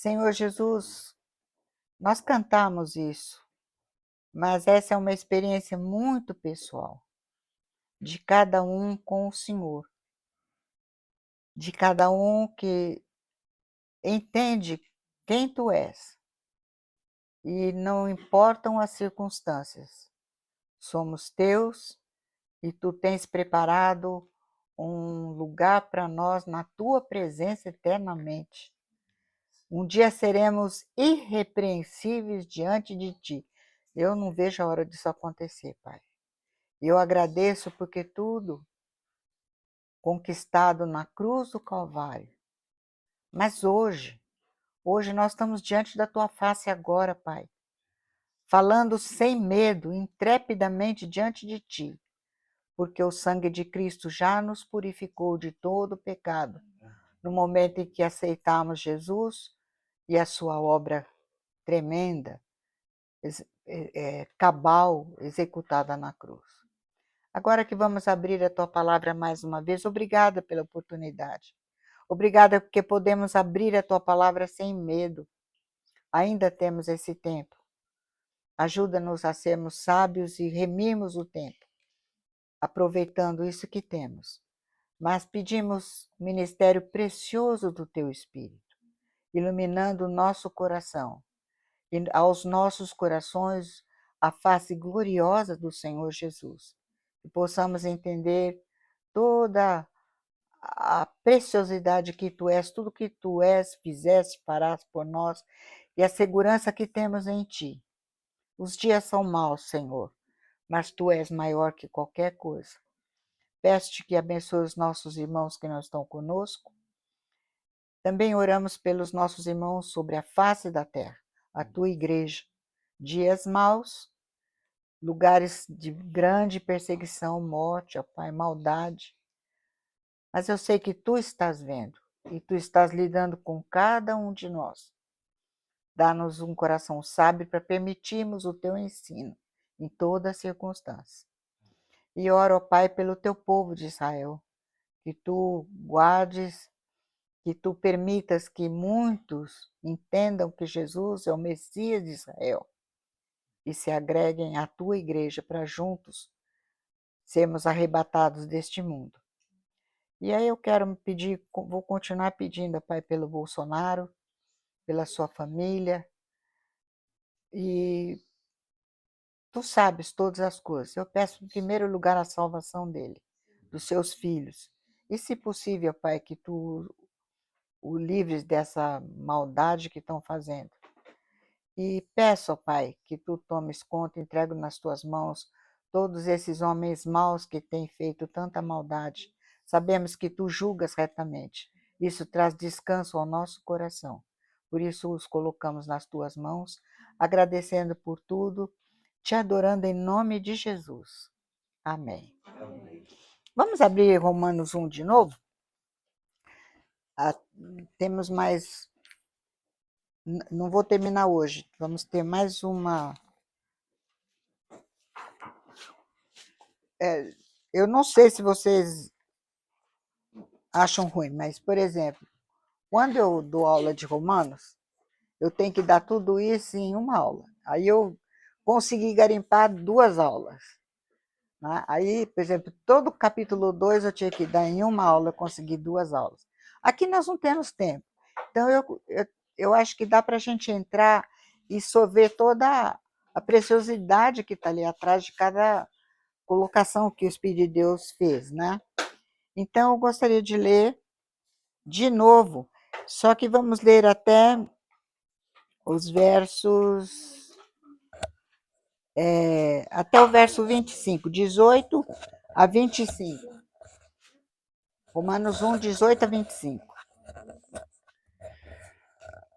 Senhor Jesus, nós cantamos isso, mas essa é uma experiência muito pessoal, de cada um com o Senhor, de cada um que entende quem tu és, e não importam as circunstâncias, somos teus e tu tens preparado um lugar para nós na tua presença eternamente. Um dia seremos irrepreensíveis diante de ti. Eu não vejo a hora disso acontecer, Pai. Eu agradeço porque tudo conquistado na cruz do Calvário. Mas hoje nós estamos diante da tua face agora, Pai, falando sem medo, intrepidamente diante de ti, porque o sangue de Cristo já nos purificou de todo pecado, no momento em que aceitamos Jesus e a sua obra tremenda, cabal, executada na cruz. Agora que vamos abrir a tua palavra mais uma vez, obrigada pela oportunidade. Obrigada porque podemos abrir a tua palavra sem medo. Ainda temos esse tempo. Ajuda-nos a sermos sábios e remirmos o tempo, aproveitando isso que temos. Mas pedimos o ministério precioso do teu Espírito, iluminando o nosso coração, e aos nossos corações a face gloriosa do Senhor Jesus, que possamos entender toda a preciosidade que tu és, tudo que tu és, fizeste, farás por nós, e a segurança que temos em ti. Os dias são maus, Senhor, mas tu és maior que qualquer coisa. Peço-te que abençoe os nossos irmãos que não estão conosco. Também oramos pelos nossos irmãos sobre a face da terra, a tua igreja. Dias maus, lugares de grande perseguição, morte, ó Pai, maldade. Mas eu sei que tu estás vendo e tu estás lidando com cada um de nós. Dá-nos um coração sábio para permitirmos o teu ensino em toda circunstância. E oro, ó Pai, pelo teu povo de Israel, que tu guardes, que tu permitas que muitos entendam que Jesus é o Messias de Israel e se agreguem à tua igreja para juntos sermos arrebatados deste mundo. E aí eu quero pedir, vou continuar pedindo, Pai, pelo Bolsonaro, pela sua família, e tu sabes todas as coisas. Eu peço em primeiro lugar a salvação dele, dos seus filhos. E se possível, Pai, que tu o livres dessa maldade que estão fazendo. E peço, ó Pai, que tu tomes conta, entrego nas tuas mãos todos esses homens maus que têm feito tanta maldade. Sabemos que tu julgas retamente. Isso traz descanso ao nosso coração. Por isso os colocamos nas tuas mãos, agradecendo por tudo, te adorando em nome de Jesus. Amém. Amém. Vamos abrir Romanos 1 de novo? Temos mais. Não vou terminar hoje. Vamos ter mais uma. Eu não sei se vocês acham ruim, mas, por exemplo, quando eu dou aula de Romanos, eu tenho que dar tudo isso em uma aula. Aí eu consegui garimpar 2 aulas. Né? Aí, por exemplo, todo o capítulo 2 eu tinha que dar em uma aula, eu consegui 2 aulas. Aqui nós não temos tempo. Então, eu acho que dá para a gente entrar e sorver toda a preciosidade que está ali atrás de cada colocação que o Espírito de Deus fez, né? Então, eu gostaria de ler de novo, só que vamos ler até os versos, até o verso 25, 18 a 25. Romanos 1, 18 a 25.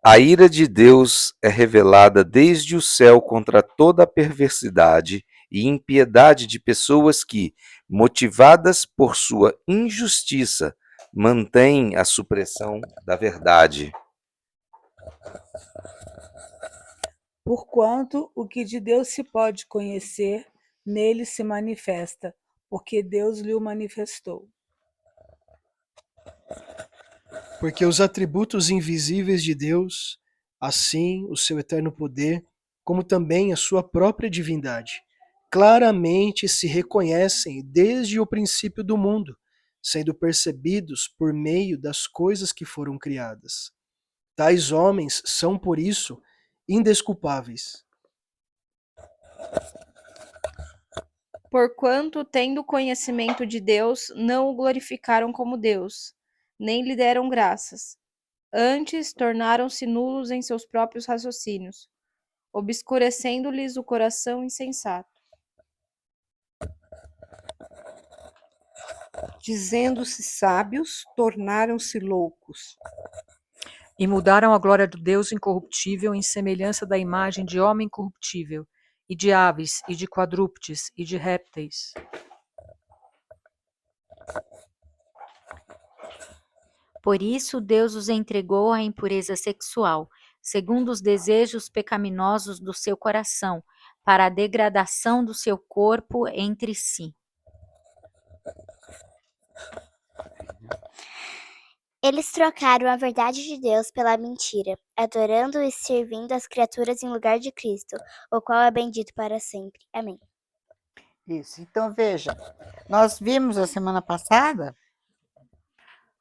A ira de Deus é revelada desde o céu contra toda a perversidade e impiedade de pessoas que, motivadas por sua injustiça, mantêm a supressão da verdade. Porquanto o que de Deus se pode conhecer, nele se manifesta, porque Deus lhe o manifestou. Porque os atributos invisíveis de Deus, assim o seu eterno poder, como também a sua própria divindade, claramente se reconhecem desde o princípio do mundo, sendo percebidos por meio das coisas que foram criadas. Tais homens são, por isso, indesculpáveis. Porquanto, tendo conhecimento de Deus, não o glorificaram como Deus, nem lhe deram graças. Antes, tornaram-se nulos em seus próprios raciocínios, obscurecendo-lhes o coração insensato. Dizendo-se sábios, tornaram-se loucos. E mudaram a glória do Deus incorruptível em semelhança da imagem de homem corruptível, e de aves, e de quadrúpedes, e de répteis. Por isso Deus os entregou à impureza sexual, segundo os desejos pecaminosos do seu coração, para a degradação do seu corpo entre si. Eles trocaram a verdade de Deus pela mentira, adorando e servindo as criaturas em lugar de Cristo, o qual é bendito para sempre. Amém. Isso. Então, veja, nós vimos a semana passada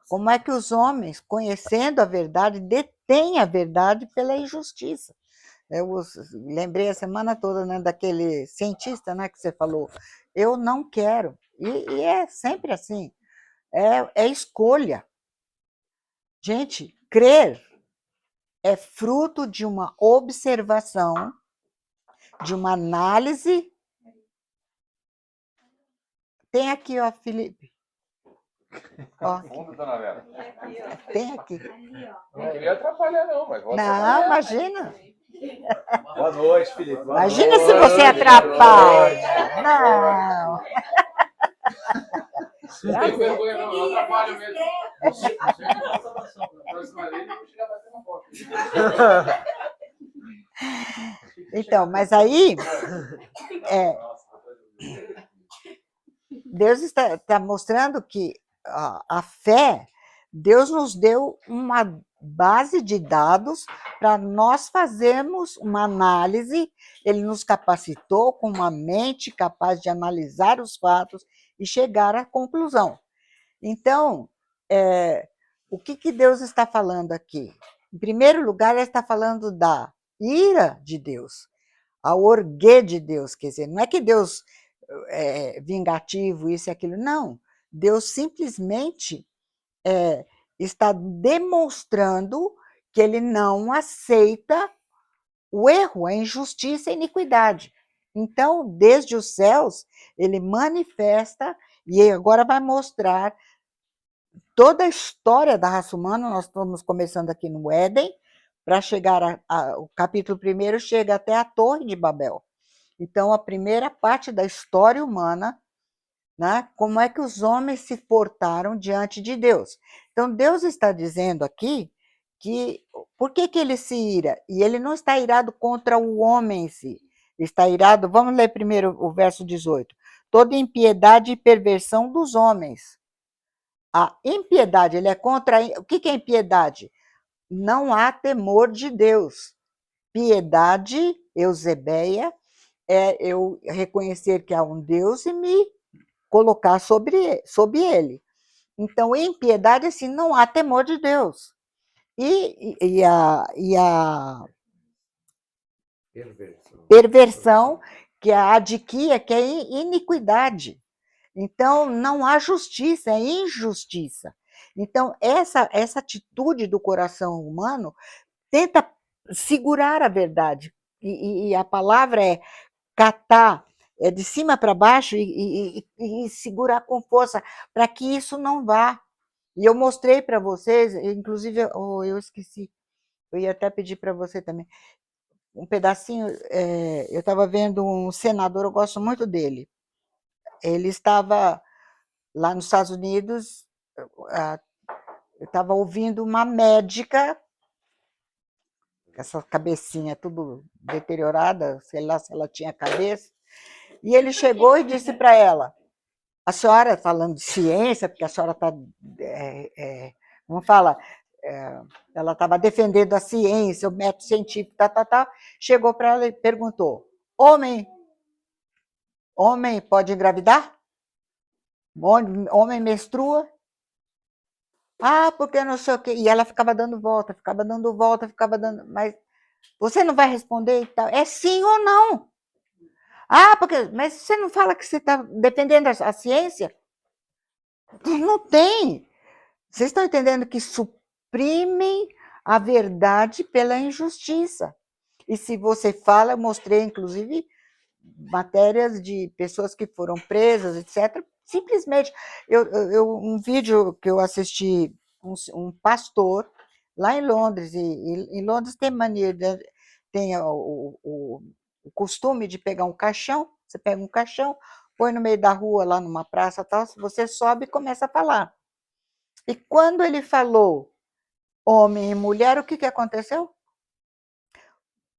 como é que os homens, conhecendo a verdade, detêm a verdade pela injustiça. Lembrei a semana toda, né, daquele cientista, né, que você falou. Eu não quero. E é sempre assim. É escolha. Gente, crer é fruto de uma observação, de uma análise. Tem aqui, ó, Felipe. Ó, Fundo, dona Vera. tem aqui. Não queria atrapalhar, não, mas vou Não, atrapalhar. imagina. Boa noite, Felipe. Boa Imagina noite. se você atrapalha. Não. Não tem vergonha, não. Eu atrapalho mesmo. Próxima vez eu vou chegar batendo uma porta. Então, mas aí, Deus está mostrando que a fé, Deus nos deu uma base de dados para nós fazermos uma análise, Ele nos capacitou com uma mente capaz de analisar os fatos e chegar à conclusão. Então, o que Deus está falando aqui? Em primeiro lugar, Ele está falando da ira de Deus, a orguê de Deus, quer dizer, não é que Deus é vingativo, isso e aquilo, não. Deus simplesmente está demonstrando que Ele não aceita o erro, a injustiça e a iniquidade. Então, desde os céus, Ele manifesta e agora vai mostrar toda a história da raça humana. Nós estamos começando aqui no Éden, para chegar o capítulo 1 chega até a Torre de Babel. Então, a primeira parte da história humana, né, como é que os homens se portaram diante de Deus. Então, Deus está dizendo aqui que por que ele se ira? E ele não está irado contra o homem em si. Está irado, vamos ler primeiro o verso 18. Toda impiedade e perversão dos homens. A impiedade, ele é contra. O que é impiedade? Não há temor de Deus. Piedade, eusebeia, é eu reconhecer que há um Deus e me colocar sobre ele. Então, impiedade, assim, não há temor de Deus. E a perversão, que é a adquia, que é iniquidade. Então, não há justiça, é injustiça. Então, essa atitude do coração humano tenta segurar a verdade. E a palavra é catar, é de cima para baixo e segurar com força, para que isso não vá. E eu mostrei para vocês, inclusive, eu esqueci, eu ia até pedir para você também, um pedacinho, eu estava vendo um senador, eu gosto muito dele. Ele estava lá nos Estados Unidos, eu estava ouvindo uma médica, essa cabecinha tudo deteriorada, sei lá se ela tinha cabeça, e ele chegou e disse para ela, a senhora, falando de ciência, porque a senhora está, como fala, ela estava defendendo a ciência, o método científico, chegou para ela e perguntou: homem pode engravidar? Homem menstrua? Ah, porque não sei o quê. E ela ficava dando volta, mas você não vai responder e tal. É sim ou não? Ah, mas você não fala que você está defendendo a ciência? Não tem. Vocês estão entendendo que suprimem a verdade pela injustiça. E se você fala, eu mostrei, inclusive, matérias de pessoas que foram presas, etc. Simplesmente, um vídeo que eu assisti, um pastor, lá em Londres, e em Londres tem mania, tem o costume de pegar um caixão, você pega um caixão, põe no meio da rua, lá numa praça, tal, você sobe e começa a falar. E quando ele falou homem e mulher, o que aconteceu?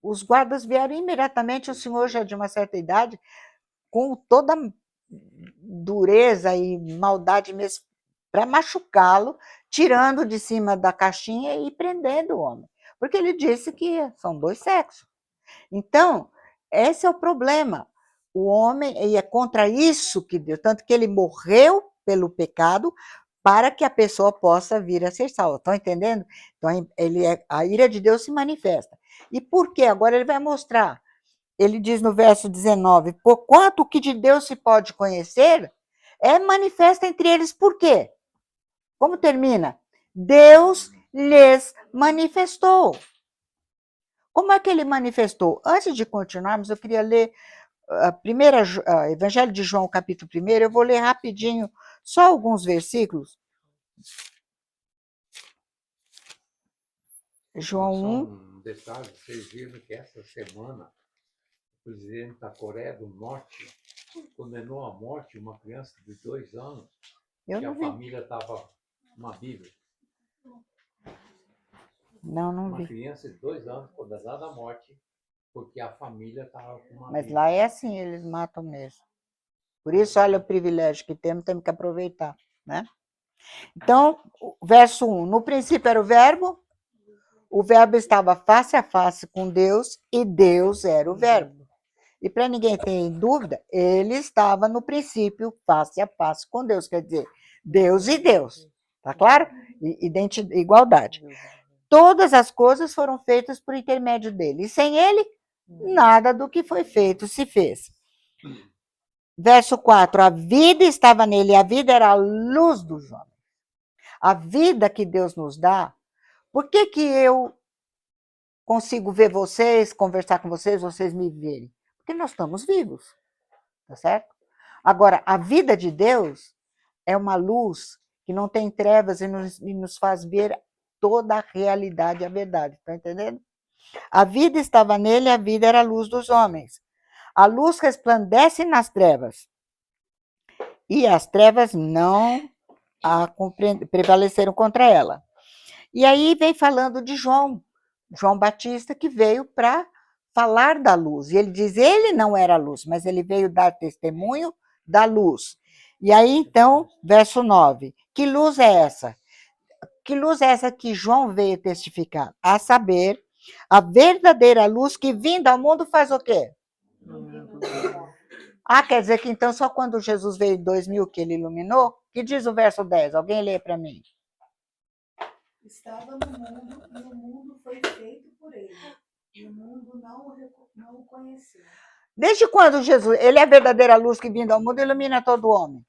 Os guardas vieram imediatamente, o senhor já de uma certa idade, com toda dureza e maldade mesmo, para machucá-lo, tirando de cima da caixinha e prendendo o homem. Porque ele disse que são dois sexos. Então, esse é o problema. O homem, e é contra isso que Deus, tanto que ele morreu pelo pecado, para que a pessoa possa vir a ser salva. Estão entendendo? Então, a ira de Deus se manifesta. E por quê? Agora ele vai mostrar. Ele diz no verso 19: porquanto o que de Deus se pode conhecer é manifesto entre eles. Por quê? Como termina? Deus lhes manifestou. Como é que ele manifestou? Antes de continuarmos, eu queria ler Evangelho de João, capítulo 1. Eu vou ler rapidinho, só alguns versículos. João 1. Só um detalhe, vocês viram que essa semana o presidente da Coreia do Norte condenou à morte uma criança de 2 anos, que a família estava uma Bíblia. Não Uma vi. criança de 2 anos condenada à morte porque a família estava com uma Mas Bíblia. lá é assim, eles matam mesmo. Por isso, olha o privilégio que temos que aproveitar, né? Então, verso 1. No princípio era o verbo estava face a face com Deus e Deus era o verbo. E para ninguém ter dúvida, ele estava no princípio face a face com Deus, quer dizer, Deus e Deus, tá claro? Igualdade. Todas as coisas foram feitas por intermédio dele, e sem ele, nada do que foi feito se fez. Verso 4, a vida estava nele, e a vida era a luz dos homens. A vida que Deus nos dá, por que eu consigo ver vocês, conversar com vocês, vocês me verem? Porque nós estamos vivos, tá certo? Agora, a vida de Deus é uma luz que não tem trevas e nos faz ver toda a realidade e a verdade, tá entendendo? A vida estava nele, a vida era a luz dos homens. A luz resplandece nas trevas, e as trevas não prevaleceram contra ela. E aí vem falando de João Batista, que veio para falar da luz. E ele diz, ele não era a luz, mas ele veio dar testemunho da luz. E aí, então, verso 9, que luz é essa? Que luz é essa que João veio testificar? A saber, a verdadeira luz que vindo ao mundo faz o quê? Quer dizer que então só quando Jesus veio em 2000 que ele iluminou? Que diz o verso 10? Alguém lê para mim. Estava no mundo, e o mundo foi feito por ele, e o mundo não o conheceu. Desde quando Jesus, ele é a verdadeira luz que vindo ao mundo ilumina todo homem?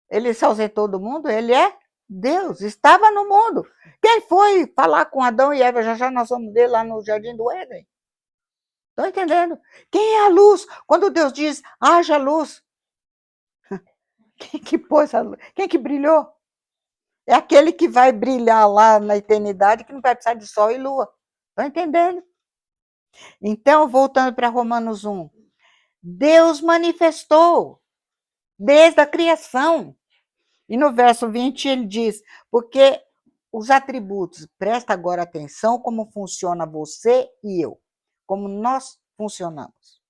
Ele se ausentou do mundo? Ele é Deus, estava no mundo. Quem foi falar com Adão e Eva? Já nós vamos ver lá no Jardim do Éden. Estão entendendo? Quem é a luz? Quando Deus diz, haja luz. Quem que pôs a luz? Quem que brilhou? É aquele que vai brilhar lá na eternidade, que não vai precisar de sol e lua. Estão entendendo? Então, voltando para Romanos 1. Deus manifestou desde a criação. E no verso 20 ele diz, porque os atributos, presta agora atenção como funciona você e eu, como nós funcionamos.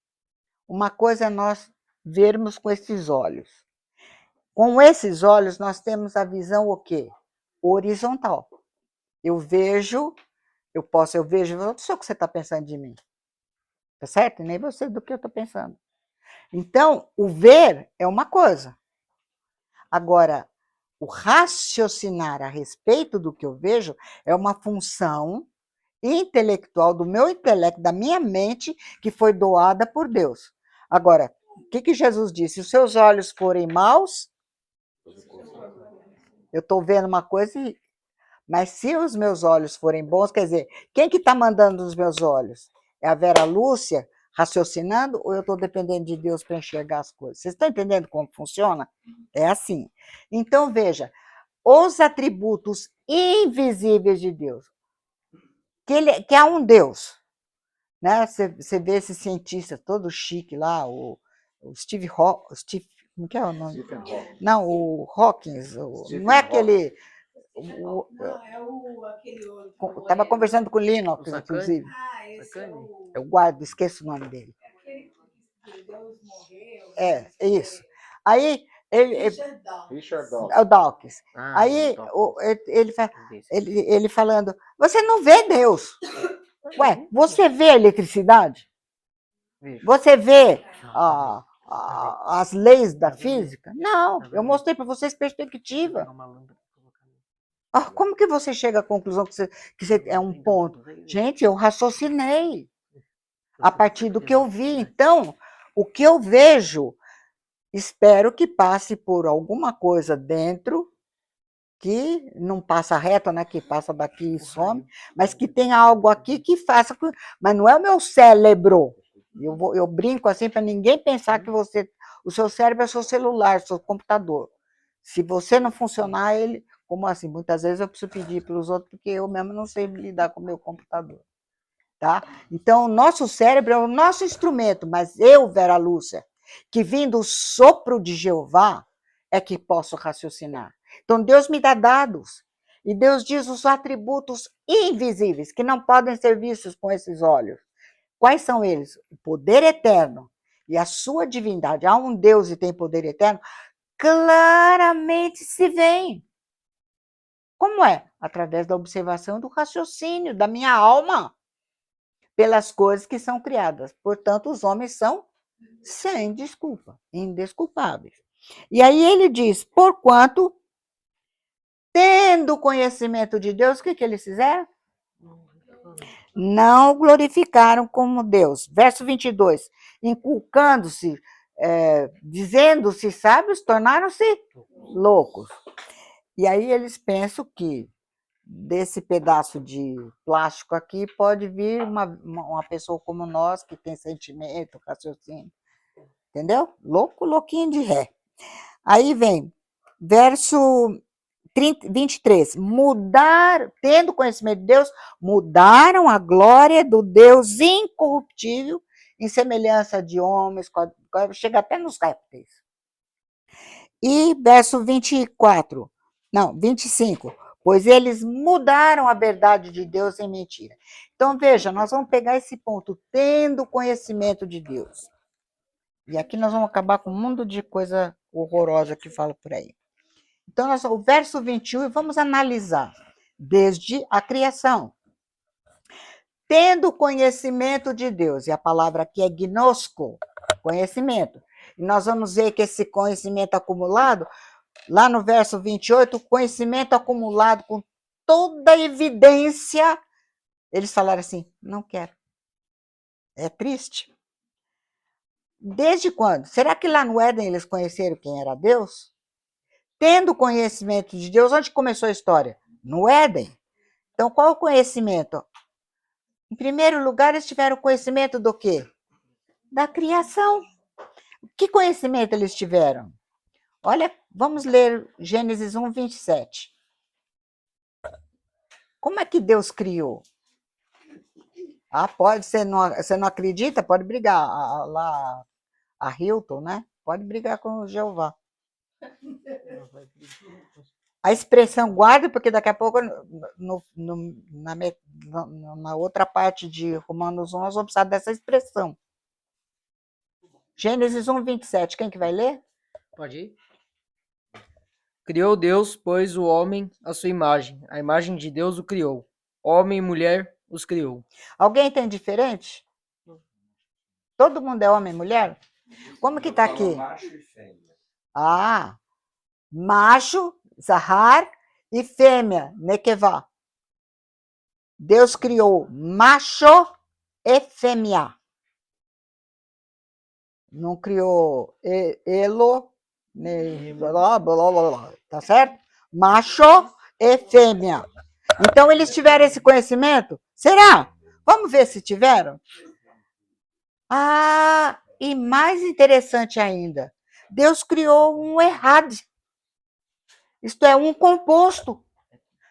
Uma coisa é nós vermos com esses olhos. Com esses olhos nós temos a visão o quê? Horizontal. Eu vejo, eu vejo, eu não sei o que você está pensando de mim. Tá certo? Nem você do que eu estou pensando. Então, o ver é uma coisa. Agora, o raciocinar a respeito do que eu vejo é uma função intelectual, do meu intelecto, da minha mente, que foi doada por Deus. Agora, o que Jesus disse? Se os seus olhos forem maus, eu estou vendo uma coisa, mas se os meus olhos forem bons, quer dizer, quem que está mandando os meus olhos? É a Vera Lúcia raciocinando ou eu estou dependendo de Deus para enxergar as coisas? Vocês estão entendendo como funciona? É assim. Então, veja, os atributos invisíveis de Deus, que há um Deus, né? Você vê esse cientista todo chique lá, o Steve Steve, como que é o nome? Não, o Hawkins, não é aquele. Estava conversando com o Linux, inclusive. Eu guardo, esqueço o nome dele. É isso. Aí Richard o Dawkins. Aí ele falando, você não vê Deus. Ué, você vê a eletricidade? Você vê as leis da física? Não, eu mostrei para vocês perspectiva. Como que você chega à conclusão que você é um ponto? Gente, eu raciocinei a partir do que eu vi. Então, o que eu vejo, espero que passe por alguma coisa dentro que não passa reto, né? Que passa daqui e some, mas que tem algo aqui que faça. Mas não é o meu cérebro. Eu brinco assim para ninguém pensar que o seu cérebro é seu celular, seu computador. Se você não funcionar, ele. Como assim? Muitas vezes eu preciso pedir para os outros, porque eu mesmo não sei lidar com o meu computador. Tá? Então, o nosso cérebro é o nosso instrumento, mas eu, Vera Lúcia, que vim do sopro de Jeová, é que posso raciocinar. Então, Deus me dá dados. E Deus diz os atributos invisíveis, que não podem ser vistos com esses olhos. Quais são eles? O poder eterno e a sua divindade. Há um Deus e tem poder eterno, claramente se vê. Como é? Através da observação do raciocínio, da minha alma, pelas coisas que são criadas. Portanto, os homens são sem desculpa, indesculpáveis. E aí ele diz, porquanto, tendo conhecimento de Deus, o que eles fizeram? Não glorificaram como Deus. Verso 22, inculcando-se, dizendo-se sábios, tornaram-se loucos. E aí eles pensam que desse pedaço de plástico aqui pode vir uma pessoa como nós, que tem sentimento, raciocínio. Entendeu? Louco, louquinho de ré. Aí vem, verso 23. Tendo conhecimento de Deus, mudaram a glória do Deus incorruptível em semelhança de homens, chega até nos répteis. E verso 25. Pois eles mudaram a verdade de Deus em mentira. Então, veja, nós vamos pegar esse ponto, tendo conhecimento de Deus. E aqui nós vamos acabar com um mundo de coisa horrorosa que fala por aí. Então, o verso 21, e vamos analisar, desde a criação. Tendo conhecimento de Deus, e a palavra aqui é gnosco, conhecimento. E nós vamos ver que esse conhecimento acumulado, lá no verso 28, conhecimento acumulado com toda a evidência, eles falaram assim, não quero. É triste. Desde quando? Será que lá no Éden eles conheceram quem era Deus? Tendo conhecimento de Deus, onde começou a história? No Éden. Então, qual o conhecimento? Em primeiro lugar, eles tiveram conhecimento do quê? Da criação. Que conhecimento eles tiveram? Olha, vamos ler Gênesis 1, 27. Como é que Deus criou? Pode, você não acredita? Pode brigar. Lá, a Hilton, né? Pode brigar com o Jeová. A expressão guarda, porque daqui a pouco, na outra parte de Romanos 1, nós vamos precisar dessa expressão. Gênesis 1, 27. Quem que vai ler? Pode ir. Criou Deus, pois, o homem à sua imagem. A imagem de Deus o criou. Homem e mulher os criou. Alguém tem diferente? Todo mundo é homem e mulher? Como que está aqui? Macho e fêmea. Ah, macho, Zahar, e fêmea, Nekevá. Deus criou macho e fêmea. Não criou elo, blá, blá, blá, blá, tá certo? Macho e fêmea. Então, eles tiveram esse conhecimento? Será? Vamos ver se tiveram? Ah, e mais interessante ainda, Deus criou um errado. Isto é, um composto.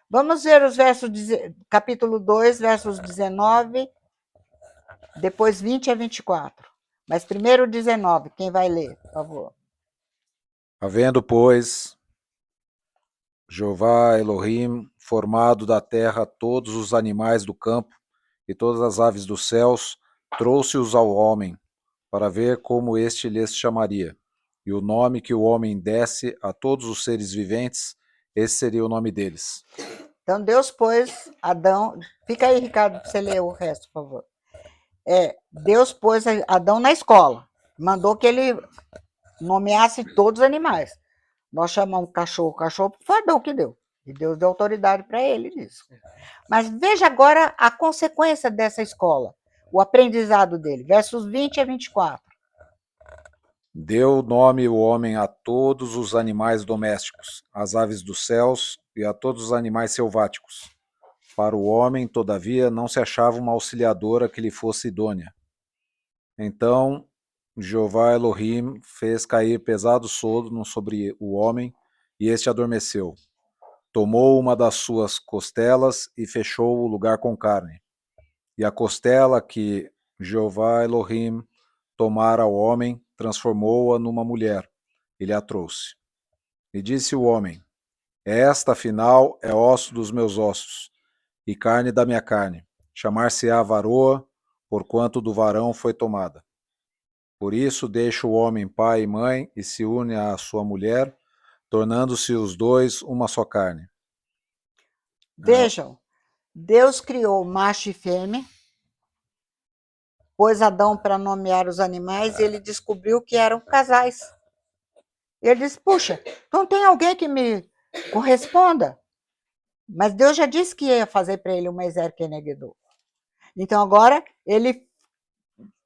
Vamos ver os versos, capítulo 2, versos 19, depois 20 a 24. Mas primeiro 19, quem vai ler, por favor? Havendo, pois, Jeová Elohim formado da terra todos os animais do campo e todas as aves dos céus, trouxe-os ao homem, para ver como este lhes chamaria. E o nome que o homem desse a todos os seres viventes, esse seria o nome deles. Então Deus pôs Adão... Fica aí, Ricardo, para você ler o resto, por favor. Deus pôs Adão na escola, mandou que ele nomeasse todos os animais. Nós chamamos cachorro, foi Adão que deu. E Deus deu autoridade para ele nisso. Mas veja agora a consequência dessa escola, o aprendizado dele, versos 20 a 24. Deu nome o homem a todos os animais domésticos, às aves dos céus e a todos os animais selváticos. Para o homem, todavia, não se achava uma auxiliadora que lhe fosse idônea. Então, Jeová Elohim fez cair pesado sono sobre o homem, e este adormeceu. Tomou uma das suas costelas e fechou o lugar com carne. E a costela que Jeová Elohim tomara ao homem, transformou-a numa mulher, e lhe a trouxe. E disse o homem: esta, afinal, é osso dos meus ossos, e carne da minha carne. Chamar-se-á varoa, porquanto do varão foi tomada. Por isso deixa o homem pai e mãe, e se une à sua mulher, tornando-se os dois uma só carne. Vejam, Deus criou macho e fêmea, pôs Adão para nomear os animais e ele descobriu que eram casais. Ele disse, puxa, não tem alguém que me corresponda? Mas Deus já disse que ia fazer para ele uma Ezer Kenegedô. Então agora ele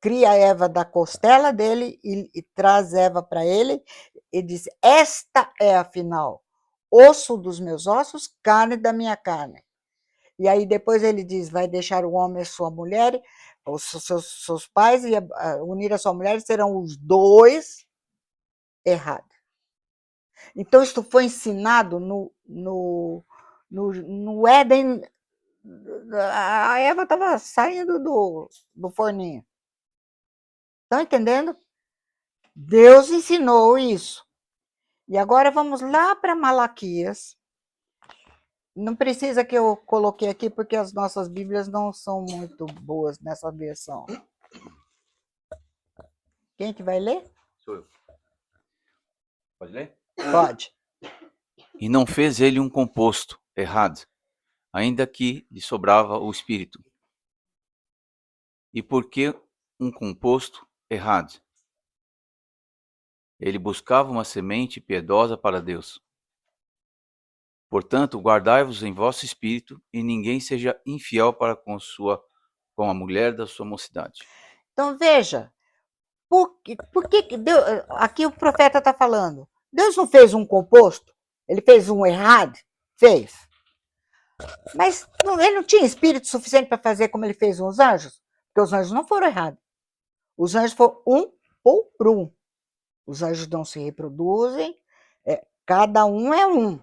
cria a Eva da costela dele e traz Eva para ele e diz, esta é afinal osso dos meus ossos, carne da minha carne. E aí depois ele diz, vai deixar o homem e sua mulher, os seus pais, e unir a sua mulher, serão os dois errados. Então isso foi ensinado no Éden. A Eva estava saindo do forninho. Estão entendendo? Deus ensinou isso. E agora vamos lá para Malaquias. Não precisa que eu coloquei aqui, porque as nossas Bíblias não são muito boas nessa versão. Quem que vai ler? Sou eu. Pode ler? Pode. E não fez ele um composto errado, ainda que lhe sobrava o espírito. E por que um composto errado? Ele buscava uma semente piedosa para Deus. Portanto, guardai-vos em vosso espírito, e ninguém seja infiel para com a mulher da sua mocidade. Então veja, por que Deus, aqui o profeta está falando? Deus não fez um composto? Ele fez um errado? Fez. Mas ele não tinha espírito suficiente para fazer como ele fez os anjos? Porque os anjos não foram errados. Os anjos foram um por um. Os anjos não se reproduzem, cada um é um.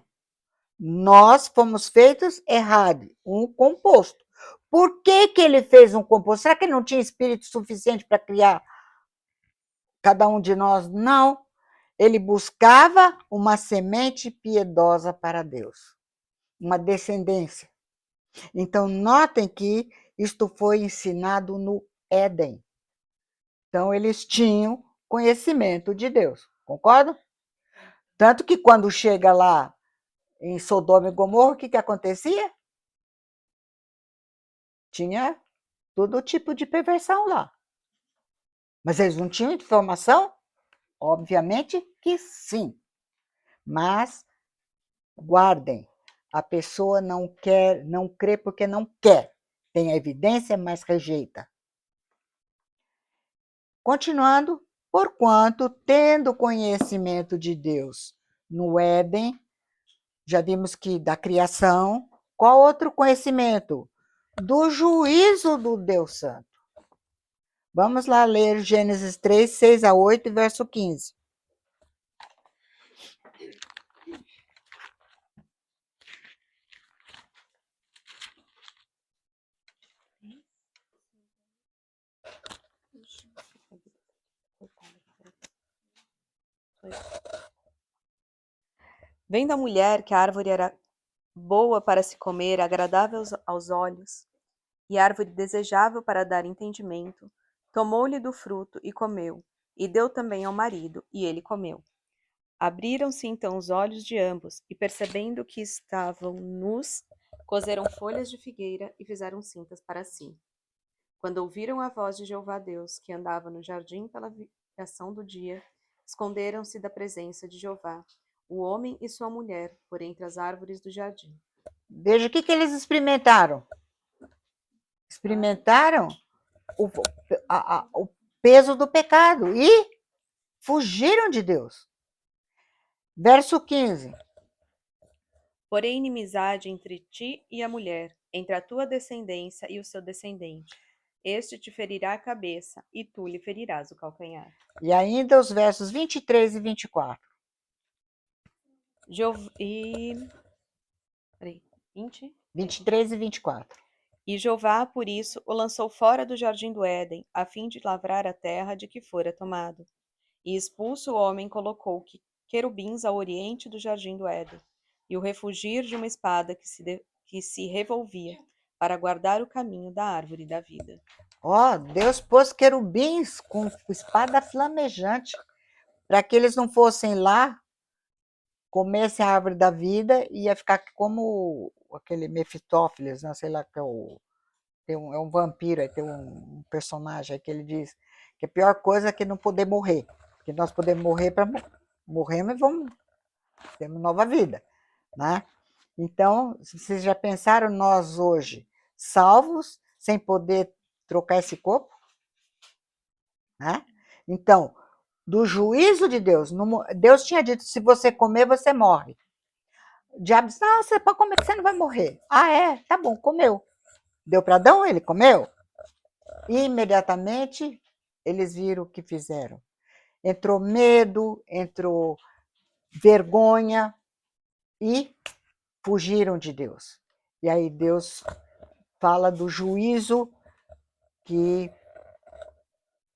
Nós fomos feitos errado, um composto. Por que ele fez um composto? Será que ele não tinha espírito suficiente para criar cada um de nós? Não. Ele buscava uma semente piedosa para Deus, uma descendência. Então, notem que isto foi ensinado no Éden. Então, eles tinham conhecimento de Deus, concordam? Tanto que quando chega lá em Sodoma e Gomorra, o que acontecia? Tinha todo tipo de perversão lá. Mas eles não tinham informação? Obviamente que sim. Mas guardem, a pessoa não quer, não crê porque não quer. Tem a evidência, mas rejeita. Continuando, porquanto, tendo conhecimento de Deus no Éden, já vimos que da criação, qual outro conhecimento? Do juízo do Deus Santo. Vamos lá ler Gênesis 3, 6 a 8, verso 15. Vendo a mulher que a árvore era boa para se comer, agradável aos olhos, e árvore desejável para dar entendimento, tomou-lhe do fruto e comeu, e deu também ao marido, e ele comeu. Abriram-se então os olhos de ambos, e percebendo que estavam nus, coseram folhas de figueira e fizeram cintas para si. Quando ouviram a voz de Jeová Deus, que andava no jardim pela viração do dia, esconderam-se da presença de Jeová, o homem e sua mulher, por entre as árvores do jardim. Veja o que eles experimentaram. Experimentaram o peso do pecado e fugiram de Deus. Verso 15. Porém, inimizade entre ti e a mulher, entre a tua descendência e o seu descendente. Este te ferirá a cabeça, e tu lhe ferirás o calcanhar. E ainda os versos 23 e 24. 23 e 24. E Jeová, por isso, o lançou fora do jardim do Éden, a fim de lavrar a terra de que fora tomado. E expulso o homem, colocou querubins ao oriente do jardim do Éden, e o refugir de uma espada que se revolvia, para guardar o caminho da árvore da vida. Deus pôs querubins com espada flamejante, para que eles não fossem lá, comessem a árvore da vida, e ia ficar como aquele Mefistófeles, não sei lá, que é um vampiro, aí tem um personagem aí que ele diz que a pior coisa é que não poder morrer, porque nós podemos morrer para morremos e vamos temos nova vida, né? Então, vocês já pensaram nós hoje salvos sem poder trocar esse corpo, né? Então, do juízo de Deus, Deus tinha dito, se você comer, você morre. O diabo disse, não, você pode comer que você não vai morrer. Ah, é? Tá bom, comeu. Deu para Adão, ele comeu. E, imediatamente, eles viram o que fizeram. Entrou medo, entrou vergonha e fugiram de Deus. E aí Deus fala do juízo que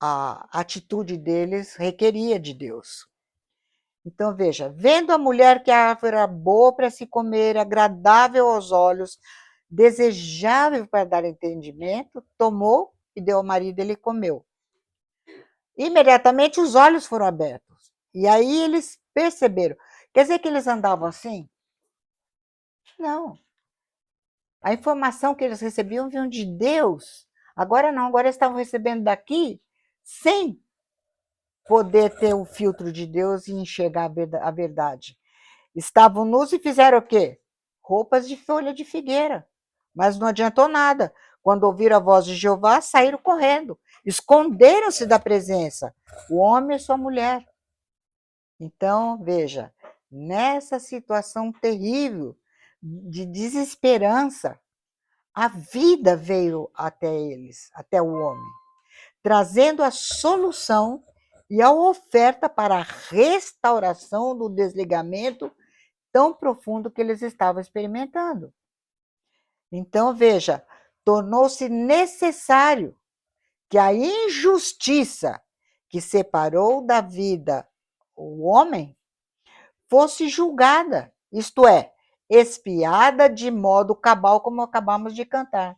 a atitude deles requeria de Deus. Então, veja, vendo a mulher que a árvore era boa para se comer, agradável aos olhos, desejável para dar entendimento, tomou e deu ao marido, ele comeu. Imediatamente os olhos foram abertos. E aí eles perceberam. Quer dizer que eles andavam assim? Não. A informação que eles recebiam vinha de Deus. Agora não, agora eles estavam recebendo daqui sem poder ter o filtro de Deus e enxergar a verdade. Estavam nus e fizeram o quê? Roupas de folha de figueira. Mas não adiantou nada. Quando ouviram a voz de Jeová, saíram correndo. Esconderam-se da presença, o homem e sua mulher. Então, veja, nessa situação terrível de desesperança, a vida veio até eles, até o homem, trazendo a solução e a oferta para a restauração do desligamento tão profundo que eles estavam experimentando. Então, veja, tornou-se necessário que a injustiça que separou da vida o homem fosse julgada, isto é, expiada de modo cabal, como acabamos de cantar,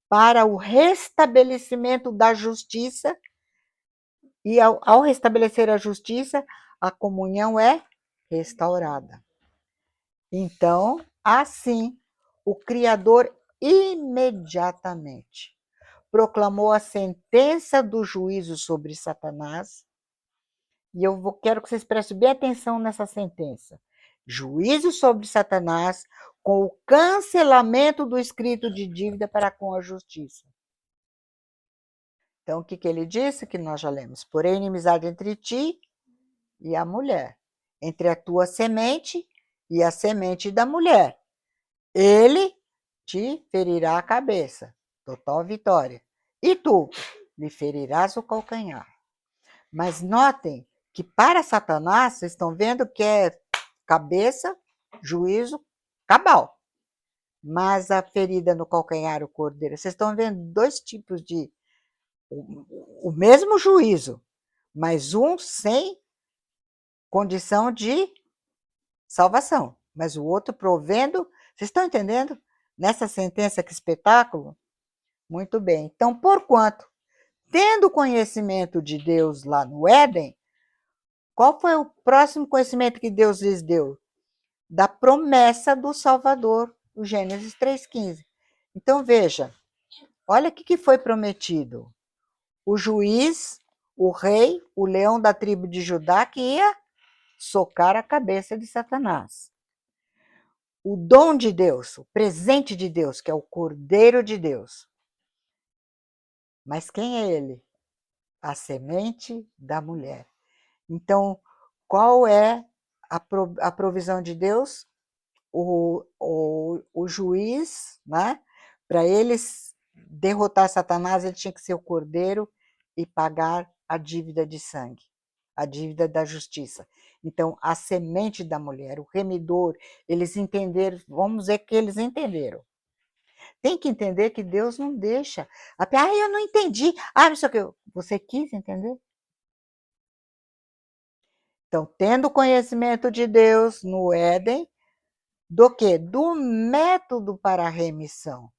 para o restabelecimento da justiça, e ao restabelecer a justiça, a comunhão é restaurada. Então, assim, o Criador imediatamente proclamou a sentença do juízo sobre Satanás, e quero que vocês prestem bem atenção nessa sentença. Juízo sobre Satanás com o cancelamento do escrito de dívida para com a justiça. Então, o que ele disse? Que nós já lemos. Porém, inimizade entre ti e a mulher, entre a tua semente e a semente da mulher. Ele te ferirá a cabeça, total vitória. E tu lhe ferirás o calcanhar. Mas notem que para Satanás, vocês estão vendo que é cabeça, juízo, cabal. Mas a ferida no calcanhar, o cordeiro, vocês estão vendo dois tipos de... O mesmo juízo, mas um sem condição de salvação, mas o outro provendo. Vocês estão entendendo? Nessa sentença, que espetáculo? Muito bem. Então, porquanto, tendo conhecimento de Deus lá no Éden, qual foi o próximo conhecimento que Deus lhes deu? Da promessa do Salvador, o Gênesis 3,15. Então, veja, olha o que foi prometido. O juiz, o rei, o leão da tribo de Judá, que ia socar a cabeça de Satanás. O dom de Deus, o presente de Deus, que é o Cordeiro de Deus. Mas quem é ele? A semente da mulher. Então, qual é a provisão de Deus? O juiz, né? Para eles derrotar Satanás, ele tinha que ser o cordeiro e pagar a dívida de sangue, a dívida da justiça. Então, a semente da mulher, o remidor, eles entenderam, vamos dizer que eles entenderam. Tem que entender que Deus não deixa. Eu não entendi. Não sei o que. Você quis entender? Então, tendo conhecimento de Deus no Éden, do quê? Do método para a remissão.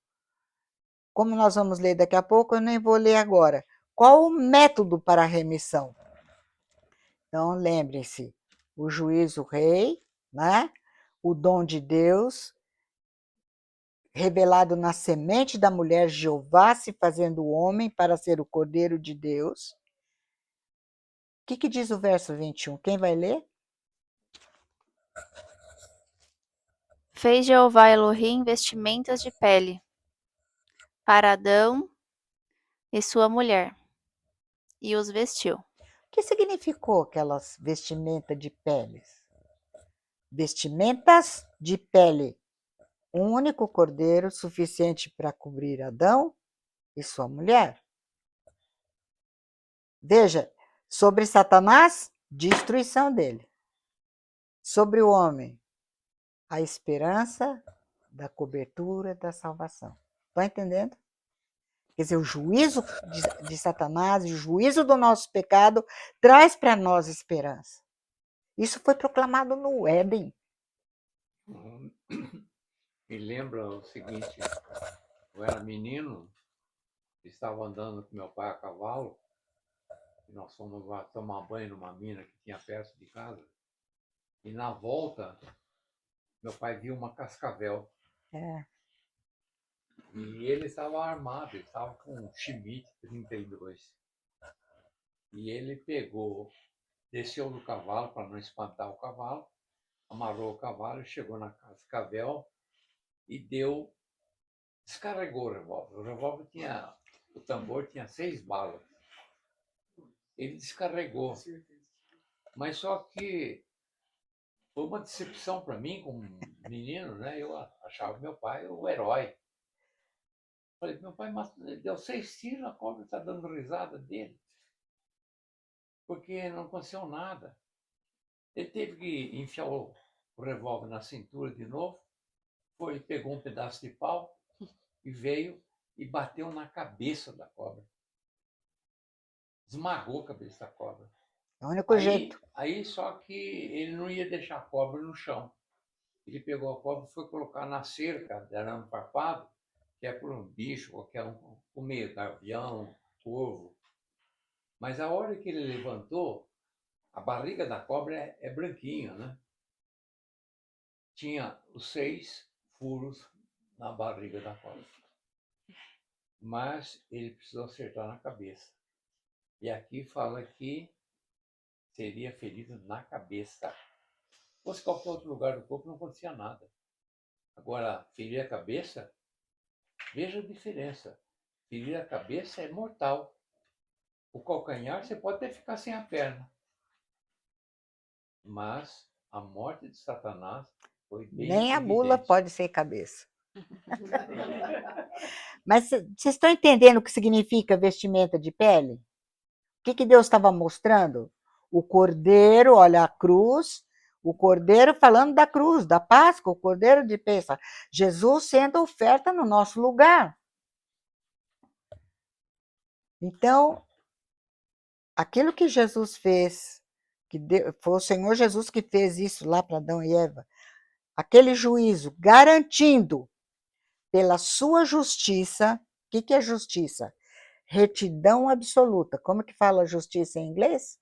Como nós vamos ler daqui a pouco, eu nem vou ler agora. Qual o método para a remissão? Então, lembrem-se, o juízo rei, né? O dom de Deus, revelado na semente da mulher, Jeová se fazendo homem para ser o Cordeiro de Deus. O que diz o verso 21? Quem vai ler? Fez Jeová Elohim vestimentas de pele para Adão e sua mulher, e os vestiu. O que significou aquelas vestimentas de peles? Vestimentas de pele. Um único cordeiro suficiente para cobrir Adão e sua mulher. Veja, sobre Satanás, destruição dele. Sobre o homem, a esperança da cobertura da salvação. Estão entendendo? Quer dizer, o juízo de Satanás, o juízo do nosso pecado, traz para nós esperança. Isso foi proclamado no Éden. Me lembra o seguinte, eu era menino, estava andando com meu pai a cavalo, e nós fomos tomar banho numa mina que tinha perto de casa, e na volta, meu pai viu uma cascavel. E ele estava armado, ele estava com um Schmidt 32. E ele pegou, desceu do cavalo para não espantar o cavalo, amarrou o cavalo, chegou na cascavel e descarregou o revólver. O revólver o tambor tinha 6 balas. Ele descarregou. Mas só que foi uma decepção para mim, como menino, né? Eu achava meu pai o herói. Falei, meu pai deu 6 tiros, a cobra está dando risada dele. Porque não aconteceu nada. Ele teve que enfiar o revólver na cintura de novo, pegou um pedaço de pau e veio e bateu na cabeça da cobra. Esmagou a cabeça da cobra. É o único jeito. Aí só que ele não ia deixar a cobra no chão. Ele pegou a cobra e foi colocar na cerca de arame farpado, que é por um bicho, qualquer um comer, gavião, corvo. Mas a hora que ele levantou, a barriga da cobra é branquinha, né? tinha os 6 furos na barriga da cobra. Mas ele precisou acertar na cabeça. E aqui fala que seria ferido na cabeça. Se fosse qualquer outro lugar do corpo, não acontecia nada. Agora, ferir a cabeça, veja a diferença. Ferir a cabeça é mortal. O calcanhar, você pode até ficar sem a perna. Mas a morte de Satanás foi bem Nem a mula evidente. pode ser cabeça. Mas vocês estão entendendo o que significa vestimenta de pele? O que Deus estava mostrando? O cordeiro, olha a cruz, o cordeiro falando da cruz, da Páscoa, o cordeiro de Pêssar. Jesus sendo oferta no nosso lugar. Então, aquilo que Jesus fez, foi o Senhor Jesus que fez isso lá para Adão e Eva, aquele juízo garantindo pela sua justiça, o que é justiça? Retidão absoluta. Como que fala justiça em inglês?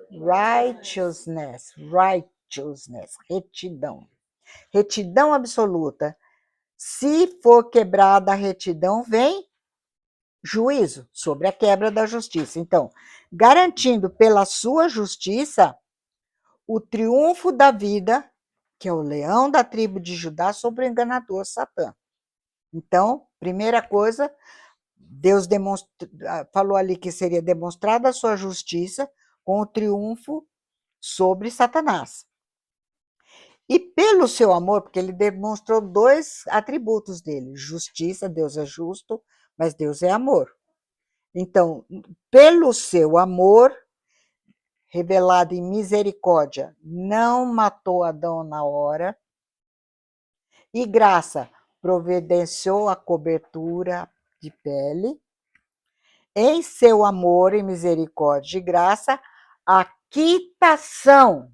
Righteousness, retidão. Retidão absoluta. Se for quebrada a retidão, vem juízo sobre a quebra da justiça. Então, garantindo pela sua justiça o triunfo da vida, que é o leão da tribo de Judá sobre o enganador Satã. Então, primeira coisa, Deus falou ali que seria demonstrada a sua justiça com o triunfo sobre Satanás. E pelo seu amor, porque ele demonstrou 2 atributos dele: justiça, Deus é justo, mas Deus é amor. Então, pelo seu amor, revelado em misericórdia, não matou Adão na hora, e graça, providenciou a cobertura de pele, em seu amor e misericórdia e graça, a quitação,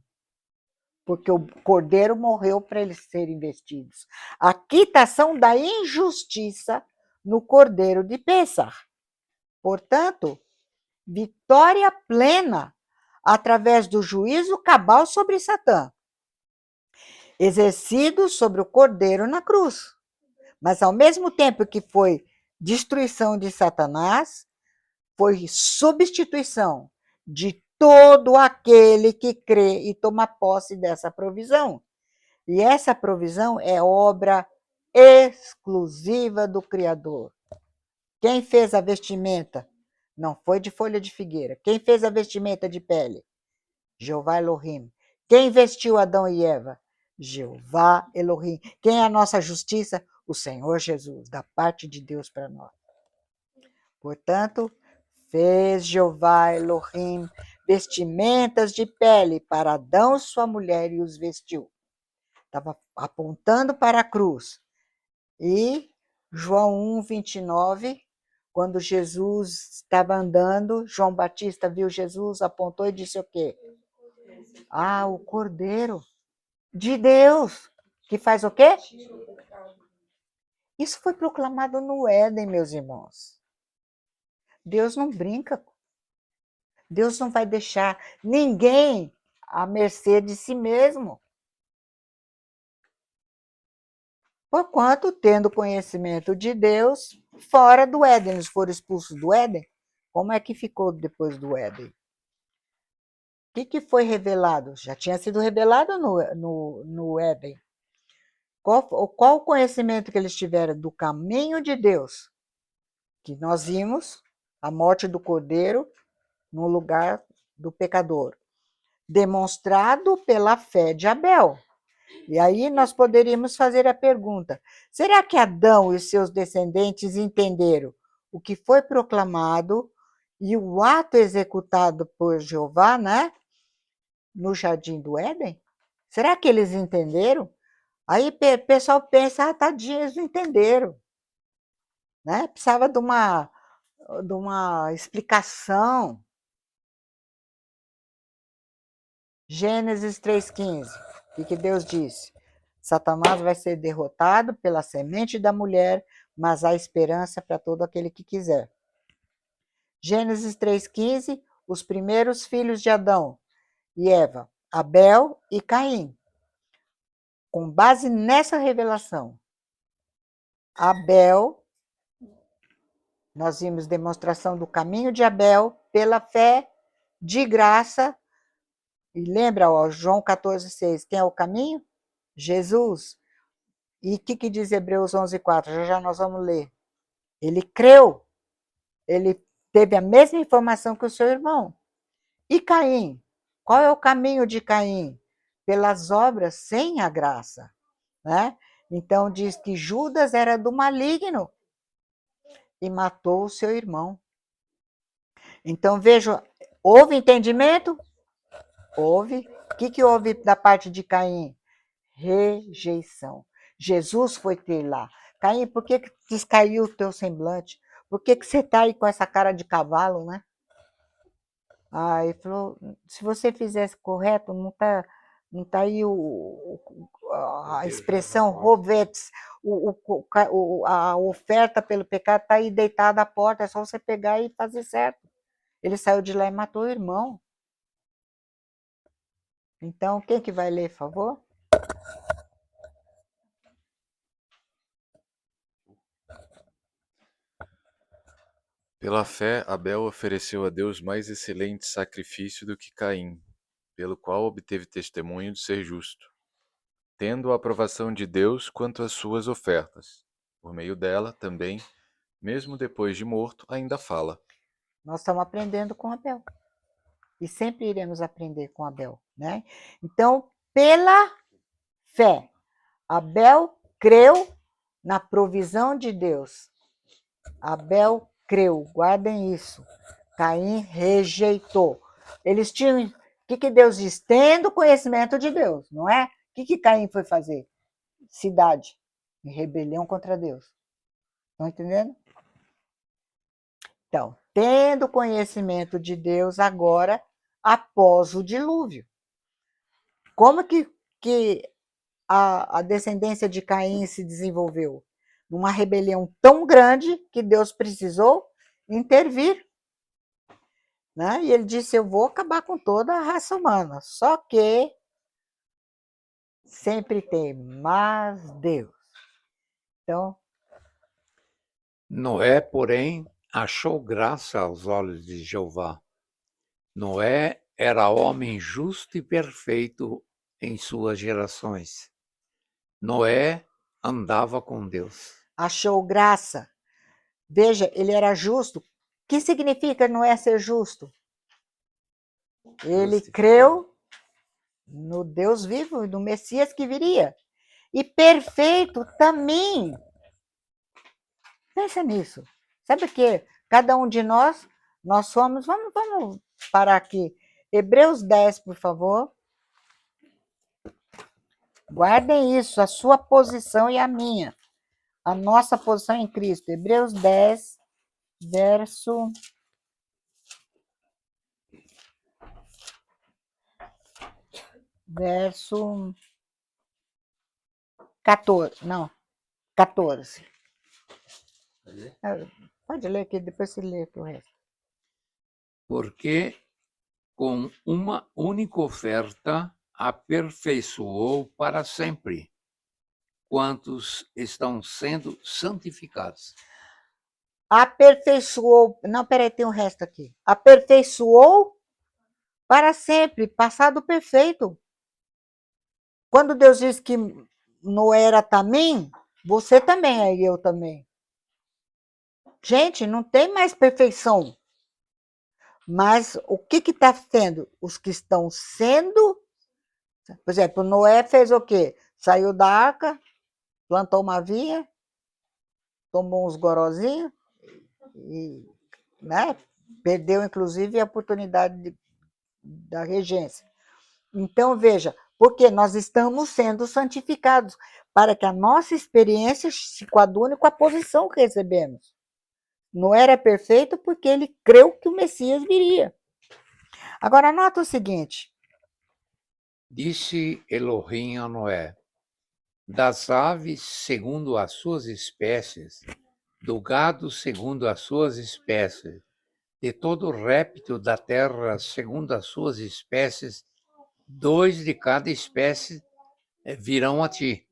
porque o cordeiro morreu para eles serem vestidos, a quitação da injustiça no cordeiro de Pêssar. Portanto, vitória plena através do juízo cabal sobre Satã, exercido sobre o cordeiro na cruz. Mas, ao mesmo tempo que foi destruição de Satanás, foi substituição de todo aquele que crê e toma posse dessa provisão. E essa provisão é obra exclusiva do Criador. Quem fez a vestimenta? Não foi de folha de figueira. Quem fez a vestimenta de pele? Jeová Elohim. Quem vestiu Adão e Eva? Jeová Elohim. Quem é a nossa justiça? O Senhor Jesus, da parte de Deus para nós. Portanto, fez Jeová Elohim vestimentas de pele para Adão e sua mulher e os vestiu. Estava apontando para a cruz. E João 1, 29, quando Jesus estava andando, João Batista viu Jesus, apontou e disse o quê? Ah, o Cordeiro de Deus, que faz o quê? Isso foi proclamado no Éden, meus irmãos. Deus não brinca. Deus não vai deixar ninguém à mercê de si mesmo. Porquanto, tendo conhecimento de Deus, fora do Éden, eles foram expulsos do Éden, como é que ficou depois do Éden? O que foi revelado? Já tinha sido revelado no Éden. Qual o conhecimento que eles tiveram do caminho de Deus? Que nós vimos a morte do Cordeiro no lugar do pecador, demonstrado pela fé de Abel. E aí nós poderíamos fazer a pergunta: será que Adão e seus descendentes entenderam o que foi proclamado e o ato executado por Jeová, né, no jardim do Éden? Será que eles entenderam? Aí o pessoal pensa, tadinho, eles não entenderam. Né? Precisava de uma explicação. Gênesis 3,15. O que Deus disse? Satanás vai ser derrotado pela semente da mulher, mas há esperança para todo aquele que quiser. Gênesis 3,15. Os primeiros filhos de Adão e Eva, Abel e Caim. com base nessa revelação, Abel, nós vimos demonstração do caminho de Abel pela fé de graça. E lembra, ó, João 14,6, quem é o caminho? Jesus. E o que diz Hebreus 11,4? Já nós vamos ler. Ele creu, ele teve a mesma informação que o seu irmão. E Caim? Qual é o caminho de Caim? Pelas obras sem a graça, né? Então diz que Judas era do maligno e matou o seu irmão. Então veja, houve entendimento? Houve. O que houve da parte de Caim? Rejeição. Jesus foi ter lá. Caim, por que descaiu o teu semblante? Por que você está aí com essa cara de cavalo, né? Ele falou, se você fizesse correto, não tá aí a expressão rovetes, a oferta pelo pecado está aí deitada à porta, é só você pegar e fazer certo. Ele saiu de lá e matou o irmão. Então, quem que vai ler, por favor? Pela fé, Abel ofereceu a Deus mais excelente sacrifício do que Caim, pelo qual obteve testemunho de ser justo, tendo a aprovação de Deus quanto às suas ofertas. Por meio dela, também, mesmo depois de morto, ainda fala. Nós estamos aprendendo com Abel. E sempre iremos aprender com Abel, né? Então, pela fé, Abel creu na provisão de Deus. Abel creu, guardem isso. Caim rejeitou. Eles tinham. O que Deus diz? Tendo conhecimento de Deus, não é? O que Caim foi fazer? Cidade, em rebelião contra Deus. Estão entendendo? Então, tendo conhecimento de Deus agora, após o dilúvio. Como que a descendência de Caim se desenvolveu? Numa rebelião tão grande que Deus precisou intervir. Né? E ele disse, eu vou acabar com toda a raça humana. Só que sempre tem mais Deus. Então, Noé, porém, achou graça aos olhos de Jeová. Noé era homem justo e perfeito em suas gerações. Noé andava com Deus. Achou graça. Veja, ele era justo. O que significa Noé ser justo? Ele creu no Deus vivo e no Messias que viria. E perfeito também. Pensa nisso. Sabe o quê? Cada um de nós somos... Vamos parar aqui. Hebreus 10, por favor. Guardem isso, a sua posição e a minha. A nossa posição em Cristo. Hebreus 10, verso... Verso 14. Não, 14. Pode ler aqui, depois você lê o resto. Porque com uma única oferta aperfeiçoou para sempre quantos estão sendo santificados. Aperfeiçoou. Não, peraí, tem o resto aqui. Aperfeiçoou para sempre, passado perfeito. Quando Deus diz que Noé era também, você também é, e eu também. Gente, não tem mais perfeição. Mas o que está tendo? Os que estão sendo... Por exemplo, Noé fez o quê? Saiu da arca, plantou uma vinha, tomou uns gorozinhos, e, né, perdeu, inclusive, a oportunidade da regência. Então, veja, porque nós estamos sendo santificados, para que a nossa experiência se coadune com a posição que recebemos. Não era perfeito porque ele creu que o Messias viria. Agora, nota o seguinte. Disse Elohim a Noé, das aves segundo as suas espécies, do gado segundo as suas espécies, de todo réptil da terra segundo as suas espécies, 2 de cada espécie virão a ti,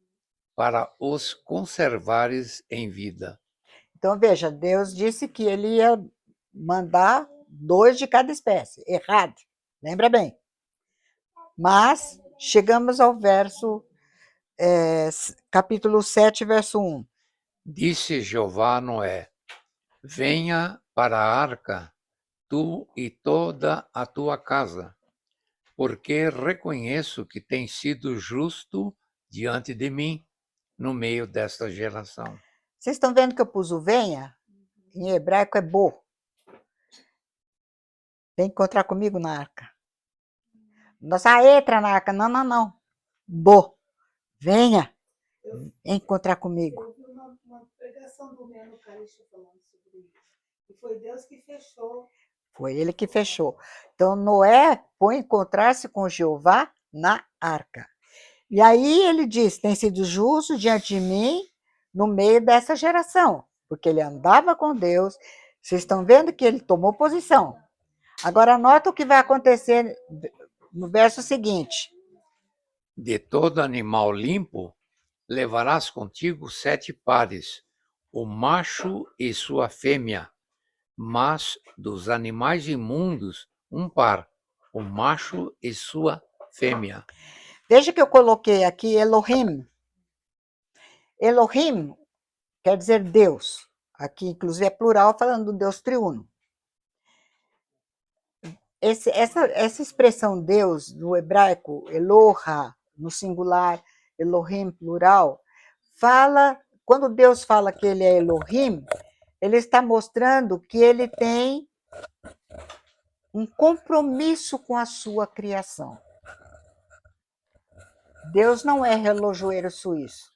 para os conservares em vida. Então, veja, Deus disse que ele ia mandar 2 de cada espécie. Errado, lembra bem. Mas chegamos ao verso, capítulo 7, verso 1. Disse Jeová a Noé: venha para a arca, tu e toda a tua casa, porque reconheço que tens sido justo diante de mim no meio desta geração. Vocês estão vendo que eu pus o venha? Em hebraico é bo. Vem encontrar comigo na arca. Nossa, entra na arca. Não, não, não. Bo. Venha encontrar comigo. Eu vi uma pregação do Renan Calixto falando sobre isso. E foi Deus que fechou. Foi ele que fechou. Então, Noé foi encontrar-se com Jeová na arca. E aí ele diz, tem sido justo diante de mim no meio dessa geração, porque ele andava com Deus. Vocês estão vendo que ele tomou posição. Agora, nota o que vai acontecer no verso seguinte. De todo animal limpo, levarás contigo 7 pares, o macho e sua fêmea, mas dos animais imundos, 1 par, o macho e sua fêmea. Veja que eu coloquei aqui Elohim. Elohim quer dizer Deus. Aqui, inclusive, é plural, falando do Deus triuno. Essa expressão Deus, no hebraico, Eloha, no singular, Elohim, plural, quando Deus fala que ele é Elohim, ele está mostrando que ele tem um compromisso com a sua criação. Deus não é relojoeiro suíço.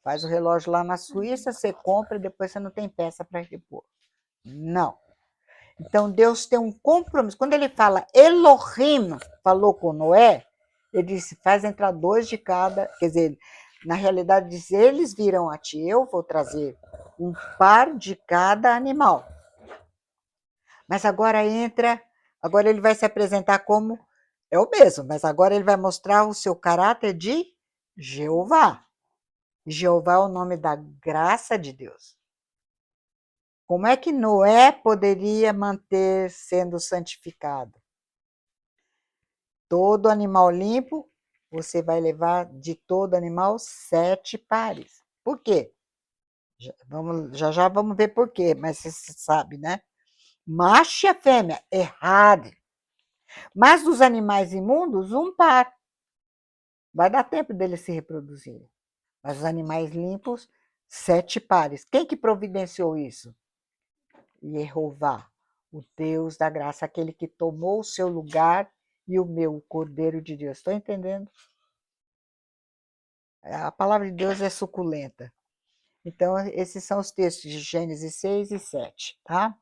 Faz o relógio lá na Suíça, você compra e depois você não tem peça para repor. Não. Então, Deus tem um compromisso. Quando ele fala Elohim, falou com Noé, ele disse, faz entrar 2 de cada, quer dizer, na realidade diz, eles virão a ti, eu vou trazer 1 par de cada animal. Mas agora ele vai se apresentar como, é o mesmo, mas agora ele vai mostrar o seu caráter de Jeová. Jeová é o nome da graça de Deus. Como é que Noé poderia manter sendo santificado? Todo animal limpo, você vai levar de todo animal 7 pares. Por quê? Já vamos ver por quê, mas você sabe, né? Macho e a fêmea, errado. Mas dos animais imundos, 1 par. Vai dar tempo deles se reproduzirem. Mas os animais limpos, 7 pares. Quem que providenciou isso? Jeová, o Deus da graça, aquele que tomou o seu lugar e o meu, o Cordeiro de Deus. Estão entendendo? A palavra de Deus é suculenta. Então, esses são os textos de Gênesis 6 e 7, tá?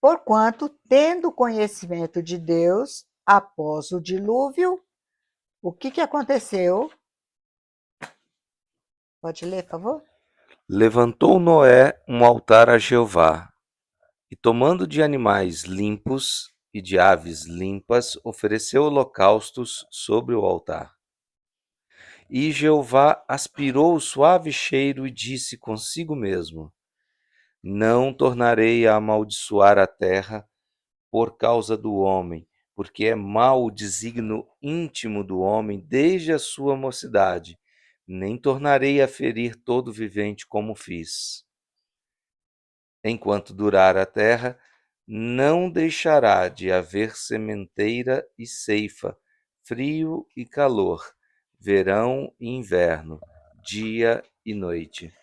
Porquanto, tendo conhecimento de Deus, após o dilúvio, o que aconteceu? Pode ler, por favor? Levantou Noé um altar a Jeová, e tomando de animais limpos e de aves limpas, ofereceu holocaustos sobre o altar. E Jeová aspirou o suave cheiro e disse consigo mesmo: não tornarei a amaldiçoar a terra por causa do homem, porque é mau o desígnio íntimo do homem desde a sua mocidade, nem tornarei a ferir todo vivente como fiz. Enquanto durar a terra, não deixará de haver sementeira e ceifa, frio e calor, verão e inverno, dia e noite.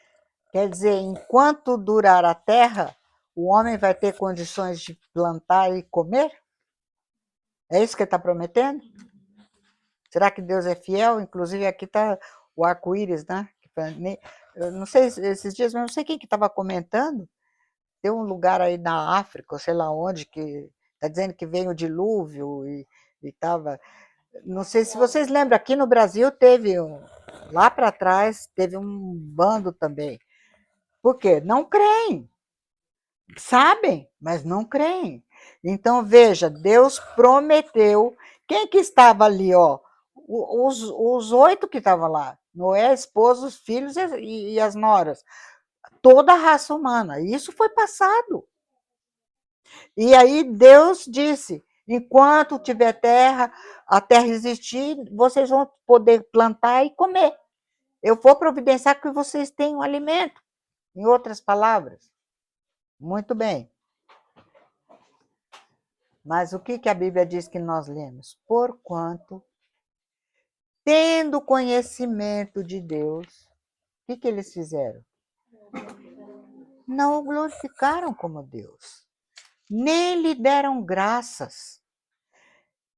Quer dizer, enquanto durar a terra, o homem vai ter condições de plantar e comer? É isso que ele está prometendo? Será que Deus é fiel? Inclusive, aqui está o arco-íris, né? Eu não sei esses dias, mas não sei quem que estava comentando. Tem um lugar aí na África, ou sei lá onde, que está dizendo que veio o dilúvio e estava... Não sei se vocês lembram, aqui no Brasil teve, lá para trás, teve um bando também. Por quê? Não creem. Sabem, mas não creem. Então, veja, Deus prometeu. Quem que estava ali, ó? Os 8 que estavam lá, Noé, a esposa, os filhos e as noras, toda a raça humana. Isso foi passado. E aí Deus disse: enquanto tiver terra, a terra existir, vocês vão poder plantar e comer. Eu vou providenciar que vocês tenham alimento. Em outras palavras. Muito bem. Mas o que a Bíblia diz que nós lemos? Porquanto, tendo conhecimento de Deus, o que eles fizeram? Não o glorificaram como Deus, nem lhe deram graças.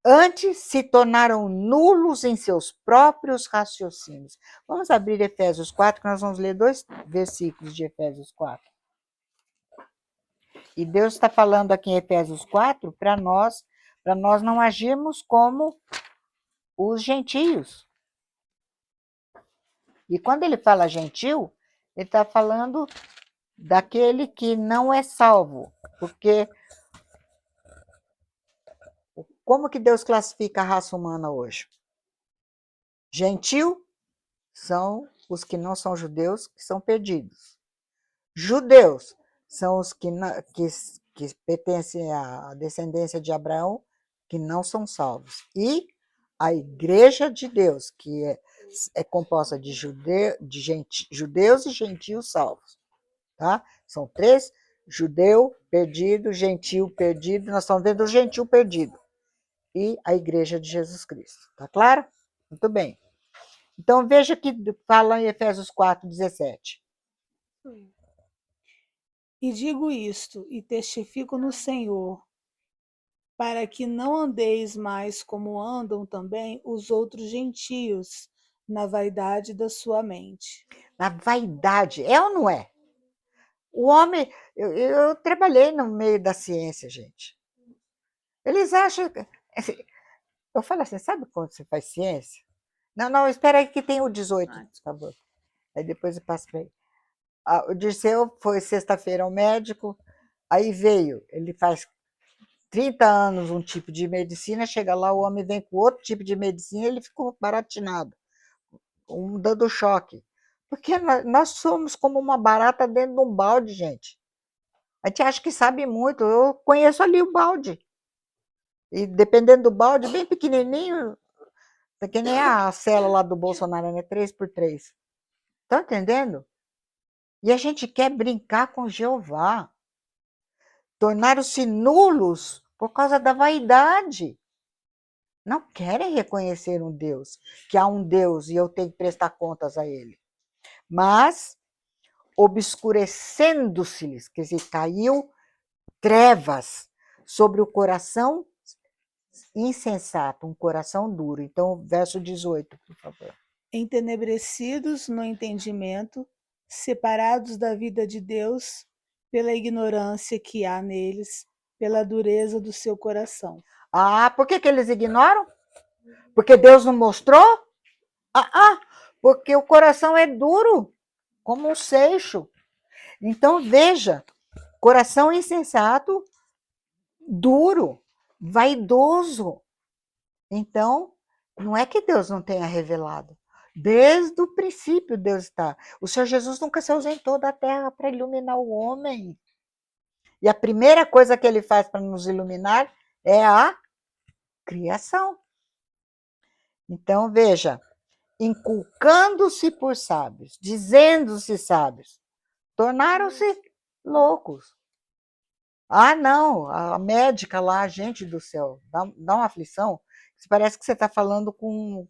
Antes se tornaram nulos em seus próprios raciocínios. Vamos abrir Efésios 4, que nós vamos ler 2 versículos de Efésios 4. E Deus está falando aqui em Efésios 4 para nós não agirmos como os gentios. E quando ele fala gentil, ele está falando daquele que não é salvo. Porque como que Deus classifica a raça humana hoje? Gentil são os que não são judeus, que são perdidos. Judeus são os que pertencem à descendência de Abraão, que não são salvos. E a igreja de Deus, que é composta de judeus e gentios salvos. Tá? São 3, judeu perdido, gentil perdido, nós estamos vendo o gentil perdido. E a igreja de Jesus Cristo. Tá claro? Muito bem. Então veja que fala em Efésios 4, 17. E digo isto, e testifico no Senhor, para que não andeis mais como andam também os outros gentios, na vaidade da sua mente. Na vaidade, é ou não é? O homem, eu trabalhei no meio da ciência, gente. Eles acham, eu falo assim, sabe quando você faz ciência? Não, espera aí que tem o 18, por favor. Aí depois eu passo para ele. O Dirceu foi sexta-feira ao médico, aí veio, ele faz 30 anos um tipo de medicina, chega lá, o homem vem com outro tipo de medicina, ele ficou baratinado, dando choque. Porque nós somos como uma barata dentro de um balde, gente. A gente acha que sabe muito, eu conheço ali o balde. E dependendo do balde, bem pequenininho, que nem a célula lá do Bolsonaro, né? 3x3. Estão entendendo? E a gente quer brincar com Jeová. Tornaram-se nulos por causa da vaidade. Não querem reconhecer um Deus, que há um Deus e eu tenho que prestar contas a ele. Mas, obscurecendo-se-lhes, quer dizer, caiu trevas sobre o coração insensato, um coração duro. Então, verso 18, por favor. Entenebrecidos no entendimento, separados da vida de Deus, pela ignorância que há neles, pela dureza do seu coração. Por que eles ignoram? Porque Deus não mostrou? Porque o coração é duro, como um seixo. Então, veja, coração insensato, duro, vaidoso. Então, não é que Deus não tenha revelado. Desde o princípio Deus está. O Senhor Jesus nunca se ausentou da terra para iluminar o homem. E a primeira coisa que ele faz para nos iluminar é a criação. Então, veja, inculcando-se por sábios, dizendo-se sábios, tornaram-se loucos. Não, a médica lá, gente do céu, dá uma aflição. Parece que você está falando com,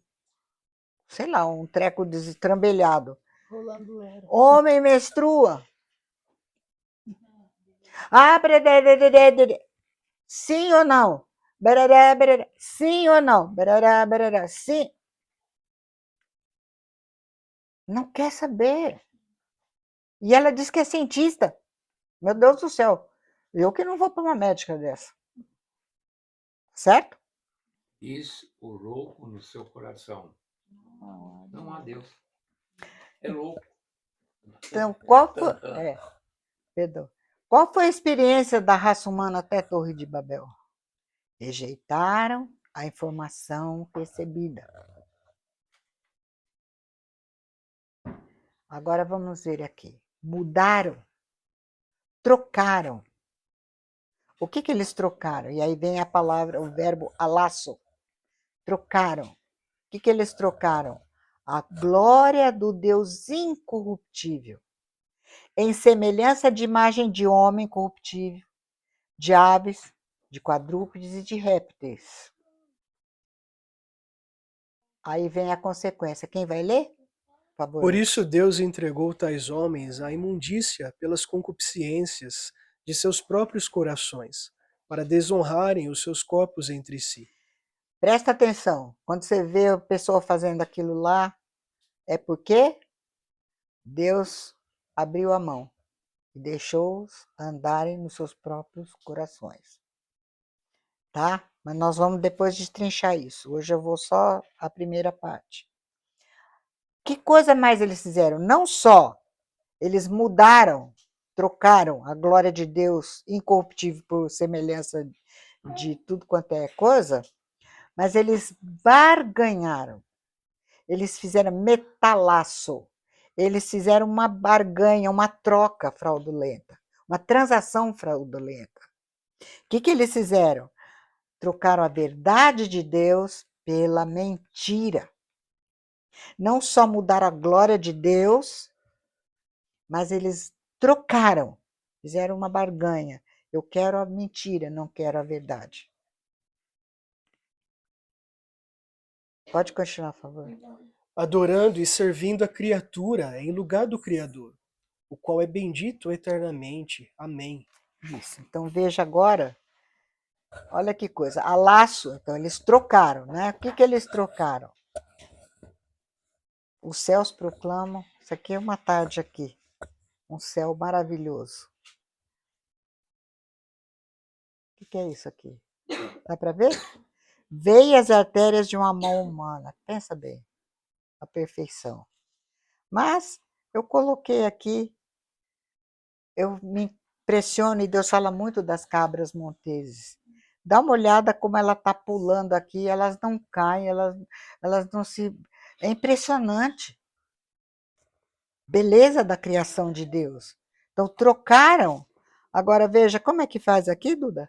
sei lá, um treco destrambelhado. Rolando Lero. Homem menstrua. Sim ou não? Sim ou não? Sim. Não quer saber. E ela diz que é cientista. Meu Deus do céu. Eu que não vou para uma médica dessa. Certo? Diz o louco no seu coração. Não há Deus. É louco. Então, qual foi... Perdão. Qual foi a experiência da raça humana até a Torre de Babel? Rejeitaram a informação recebida. Agora vamos ver aqui. Mudaram, trocaram. O que eles trocaram? E aí vem a palavra, o verbo alaço. Trocaram. O que eles trocaram? A glória do Deus incorruptível, em semelhança de imagem de homem corruptível, de aves, de quadrúpedes e de répteis. Aí vem a consequência. Quem vai ler? Por favor. Por isso Deus entregou tais homens à imundícia pelas concupiscências de seus próprios corações, para desonrarem os seus corpos entre si. Presta atenção. Quando você vê a pessoa fazendo aquilo lá, é porque Deus abriu a mão e deixou-os andarem nos seus próprios corações. Tá? Mas nós vamos depois destrinchar isso. Hoje eu vou só a primeira parte. Que coisa mais eles fizeram? Não só eles mudaram, trocaram a glória de Deus incorruptível por semelhança de tudo quanto é coisa, mas eles barganharam. Eles fizeram metalaço. Eles fizeram uma barganha, uma troca fraudulenta, uma transação fraudulenta. O que eles fizeram? Trocaram a verdade de Deus pela mentira. Não só mudaram a glória de Deus, mas eles trocaram, fizeram uma barganha. Eu quero a mentira, não quero a verdade. Pode continuar, por favor. Adorando e servindo a criatura em lugar do Criador, o qual é bendito eternamente. Amém. Isso. Então veja agora, olha que coisa, a laço, então eles trocaram, né? O que eles trocaram? Os céus proclamam, isso aqui é uma tarde aqui, um céu maravilhoso. O que é isso aqui? Dá para ver? Veias e artérias de uma mão humana, pensa bem, a perfeição. Mas eu coloquei aqui, eu me impressiono, e Deus fala muito das cabras monteses. Dá uma olhada como ela está pulando aqui, elas não caem, elas não se... É impressionante. Beleza da criação de Deus. Então, trocaram. Agora, veja, como é que faz aqui, Duda?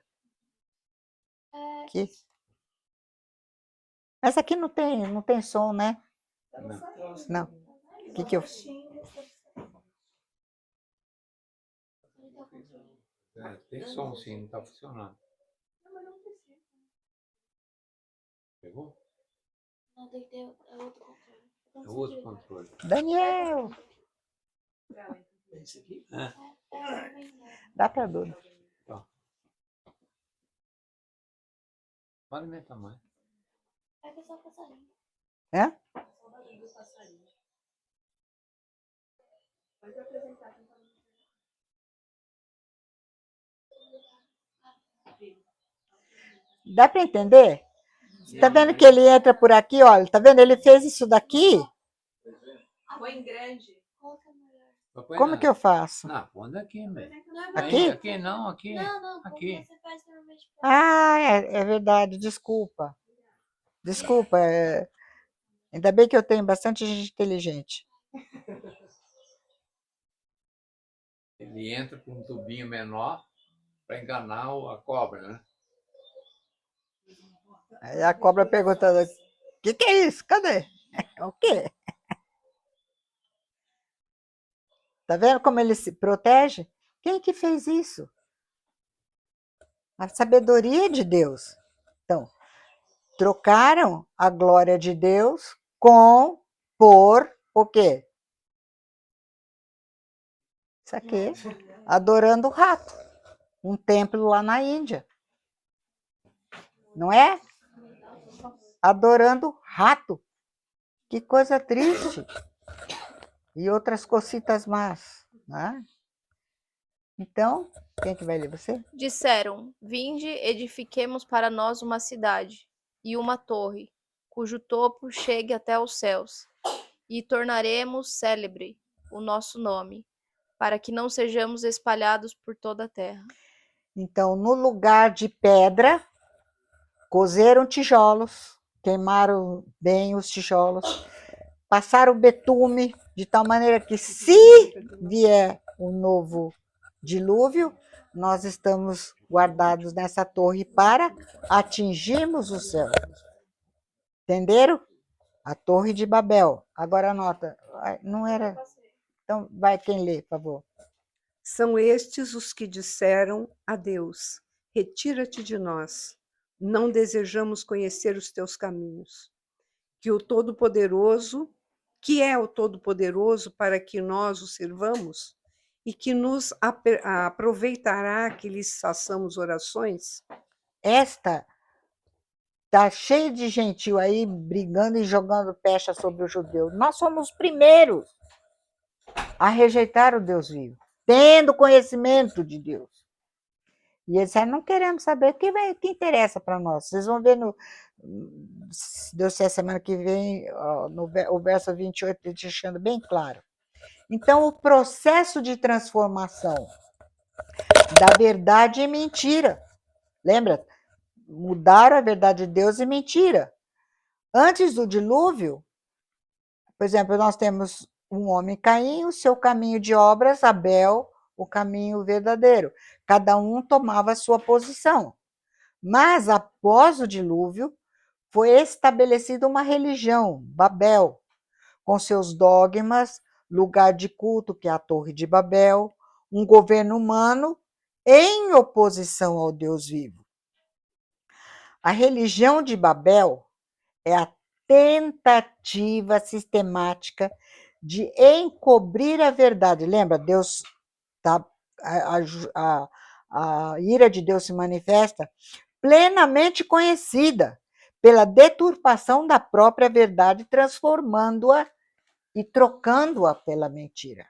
Aqui. Essa aqui não tem som, né? Não. O que eu... Tem som sim, não está funcionando. Pegou? Não, tem que ter outro controle. É outro controle. Daniel! Dá para Duda. Tá. Pode aumentar mais. Pega só o passarinho. É? Pode apresentar. Dá para entender? Tá vendo que ele entra por aqui, olha, tá vendo? Ele fez isso daqui. Põe grande. Como que eu faço? Não, põe aqui, velho. Aqui? Aqui não, aqui. Não, aqui. você faz normalmente. Ah, é verdade, desculpa. Desculpa, ainda bem que eu tenho bastante gente inteligente. Ele entra com um tubinho menor para enganar a cobra, né? Aí a cobra perguntando, o que é isso? Cadê? O quê? Tá vendo como ele se protege? Quem que fez isso? A sabedoria de Deus. Então, trocaram a glória de Deus por o quê? Isso aqui, adorando o rato. Um templo lá na Índia. Não é? Adorando rato. Que coisa triste. E outras cocitas más. Né? Então, quem que vai ler? Você? Disseram: Vinde, edifiquemos para nós uma cidade e uma torre, cujo topo chegue até os céus, e tornaremos célebre o nosso nome, para que não sejamos espalhados por toda a terra. Então, no lugar de pedra, cozeram tijolos, queimaram bem os tijolos, passar o betume de tal maneira que, se vier um novo dilúvio, nós estamos guardados nessa torre para atingirmos o céu. Entenderam? A Torre de Babel. Agora anota. Não era. Então, vai quem lê, por favor. São estes os que disseram a Deus: retira-te de nós, não desejamos conhecer os teus caminhos. Que o Todo-Poderoso, que é o Todo-Poderoso para que nós o servamos, e que nos aproveitará que lhes façamos orações? Esta está cheia de gentil aí brigando e jogando pecha sobre o judeu. Nós somos os primeiros a rejeitar o Deus vivo, tendo conhecimento de Deus. E eles disseram, não queremos saber, o que interessa para nós? Vocês vão ver, se Deus quiser, semana que vem, o verso 28, deixando bem claro. Então, o processo de transformação da verdade em mentira. Lembra? Mudaram a verdade de Deus em mentira. Antes do dilúvio, por exemplo, nós temos um homem Caim, o seu caminho de obras, Abel, o caminho verdadeiro. Cada um tomava a sua posição. Mas, após o dilúvio, foi estabelecida uma religião, Babel, com seus dogmas, lugar de culto, que é a Torre de Babel, um governo humano em oposição ao Deus vivo. A religião de Babel é a tentativa sistemática de encobrir a verdade. Lembra, Deus tá, a ira de Deus se manifesta plenamente conhecida pela deturpação da própria verdade, transformando-a e trocando-a pela mentira.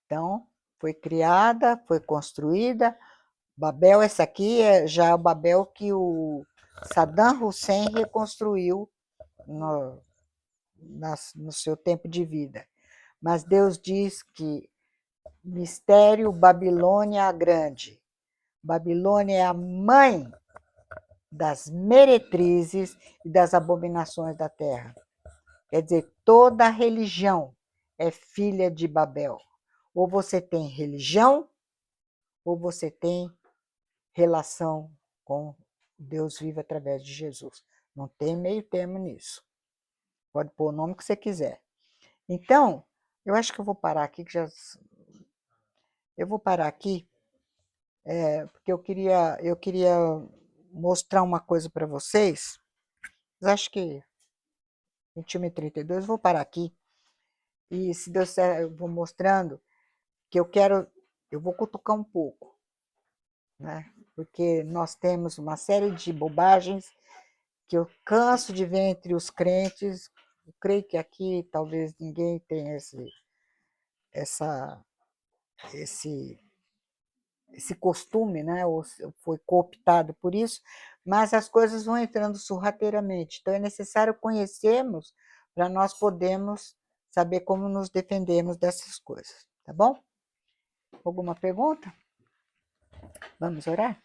Então, foi criada, foi construída. Babel, essa aqui é já o Babel que o Saddam Hussein reconstruiu no seu tempo de vida. Mas Deus diz que mistério Babilônia a Grande. Babilônia é a mãe das meretrizes e das abominações da terra. Quer dizer, toda religião é filha de Babel. Ou você tem religião, ou você tem relação com Deus vivo através de Jesus. Não tem meio termo nisso. Pode pôr o nome que você quiser. Então, eu acho que eu vou parar aqui, porque eu queria mostrar uma coisa para vocês. Mas acho que 21h32, eu vou parar aqui. E se Deus quiser, eu vou mostrando que eu vou cutucar um pouco, né? Porque nós temos uma série de bobagens que eu canso de ver entre os crentes. Eu creio que aqui talvez ninguém tenha esse costume, né? Ou foi cooptado por isso, mas as coisas vão entrando sorrateiramente. Então, é necessário conhecermos para nós podermos saber como nos defendermos dessas coisas, tá bom? Alguma pergunta? Vamos orar?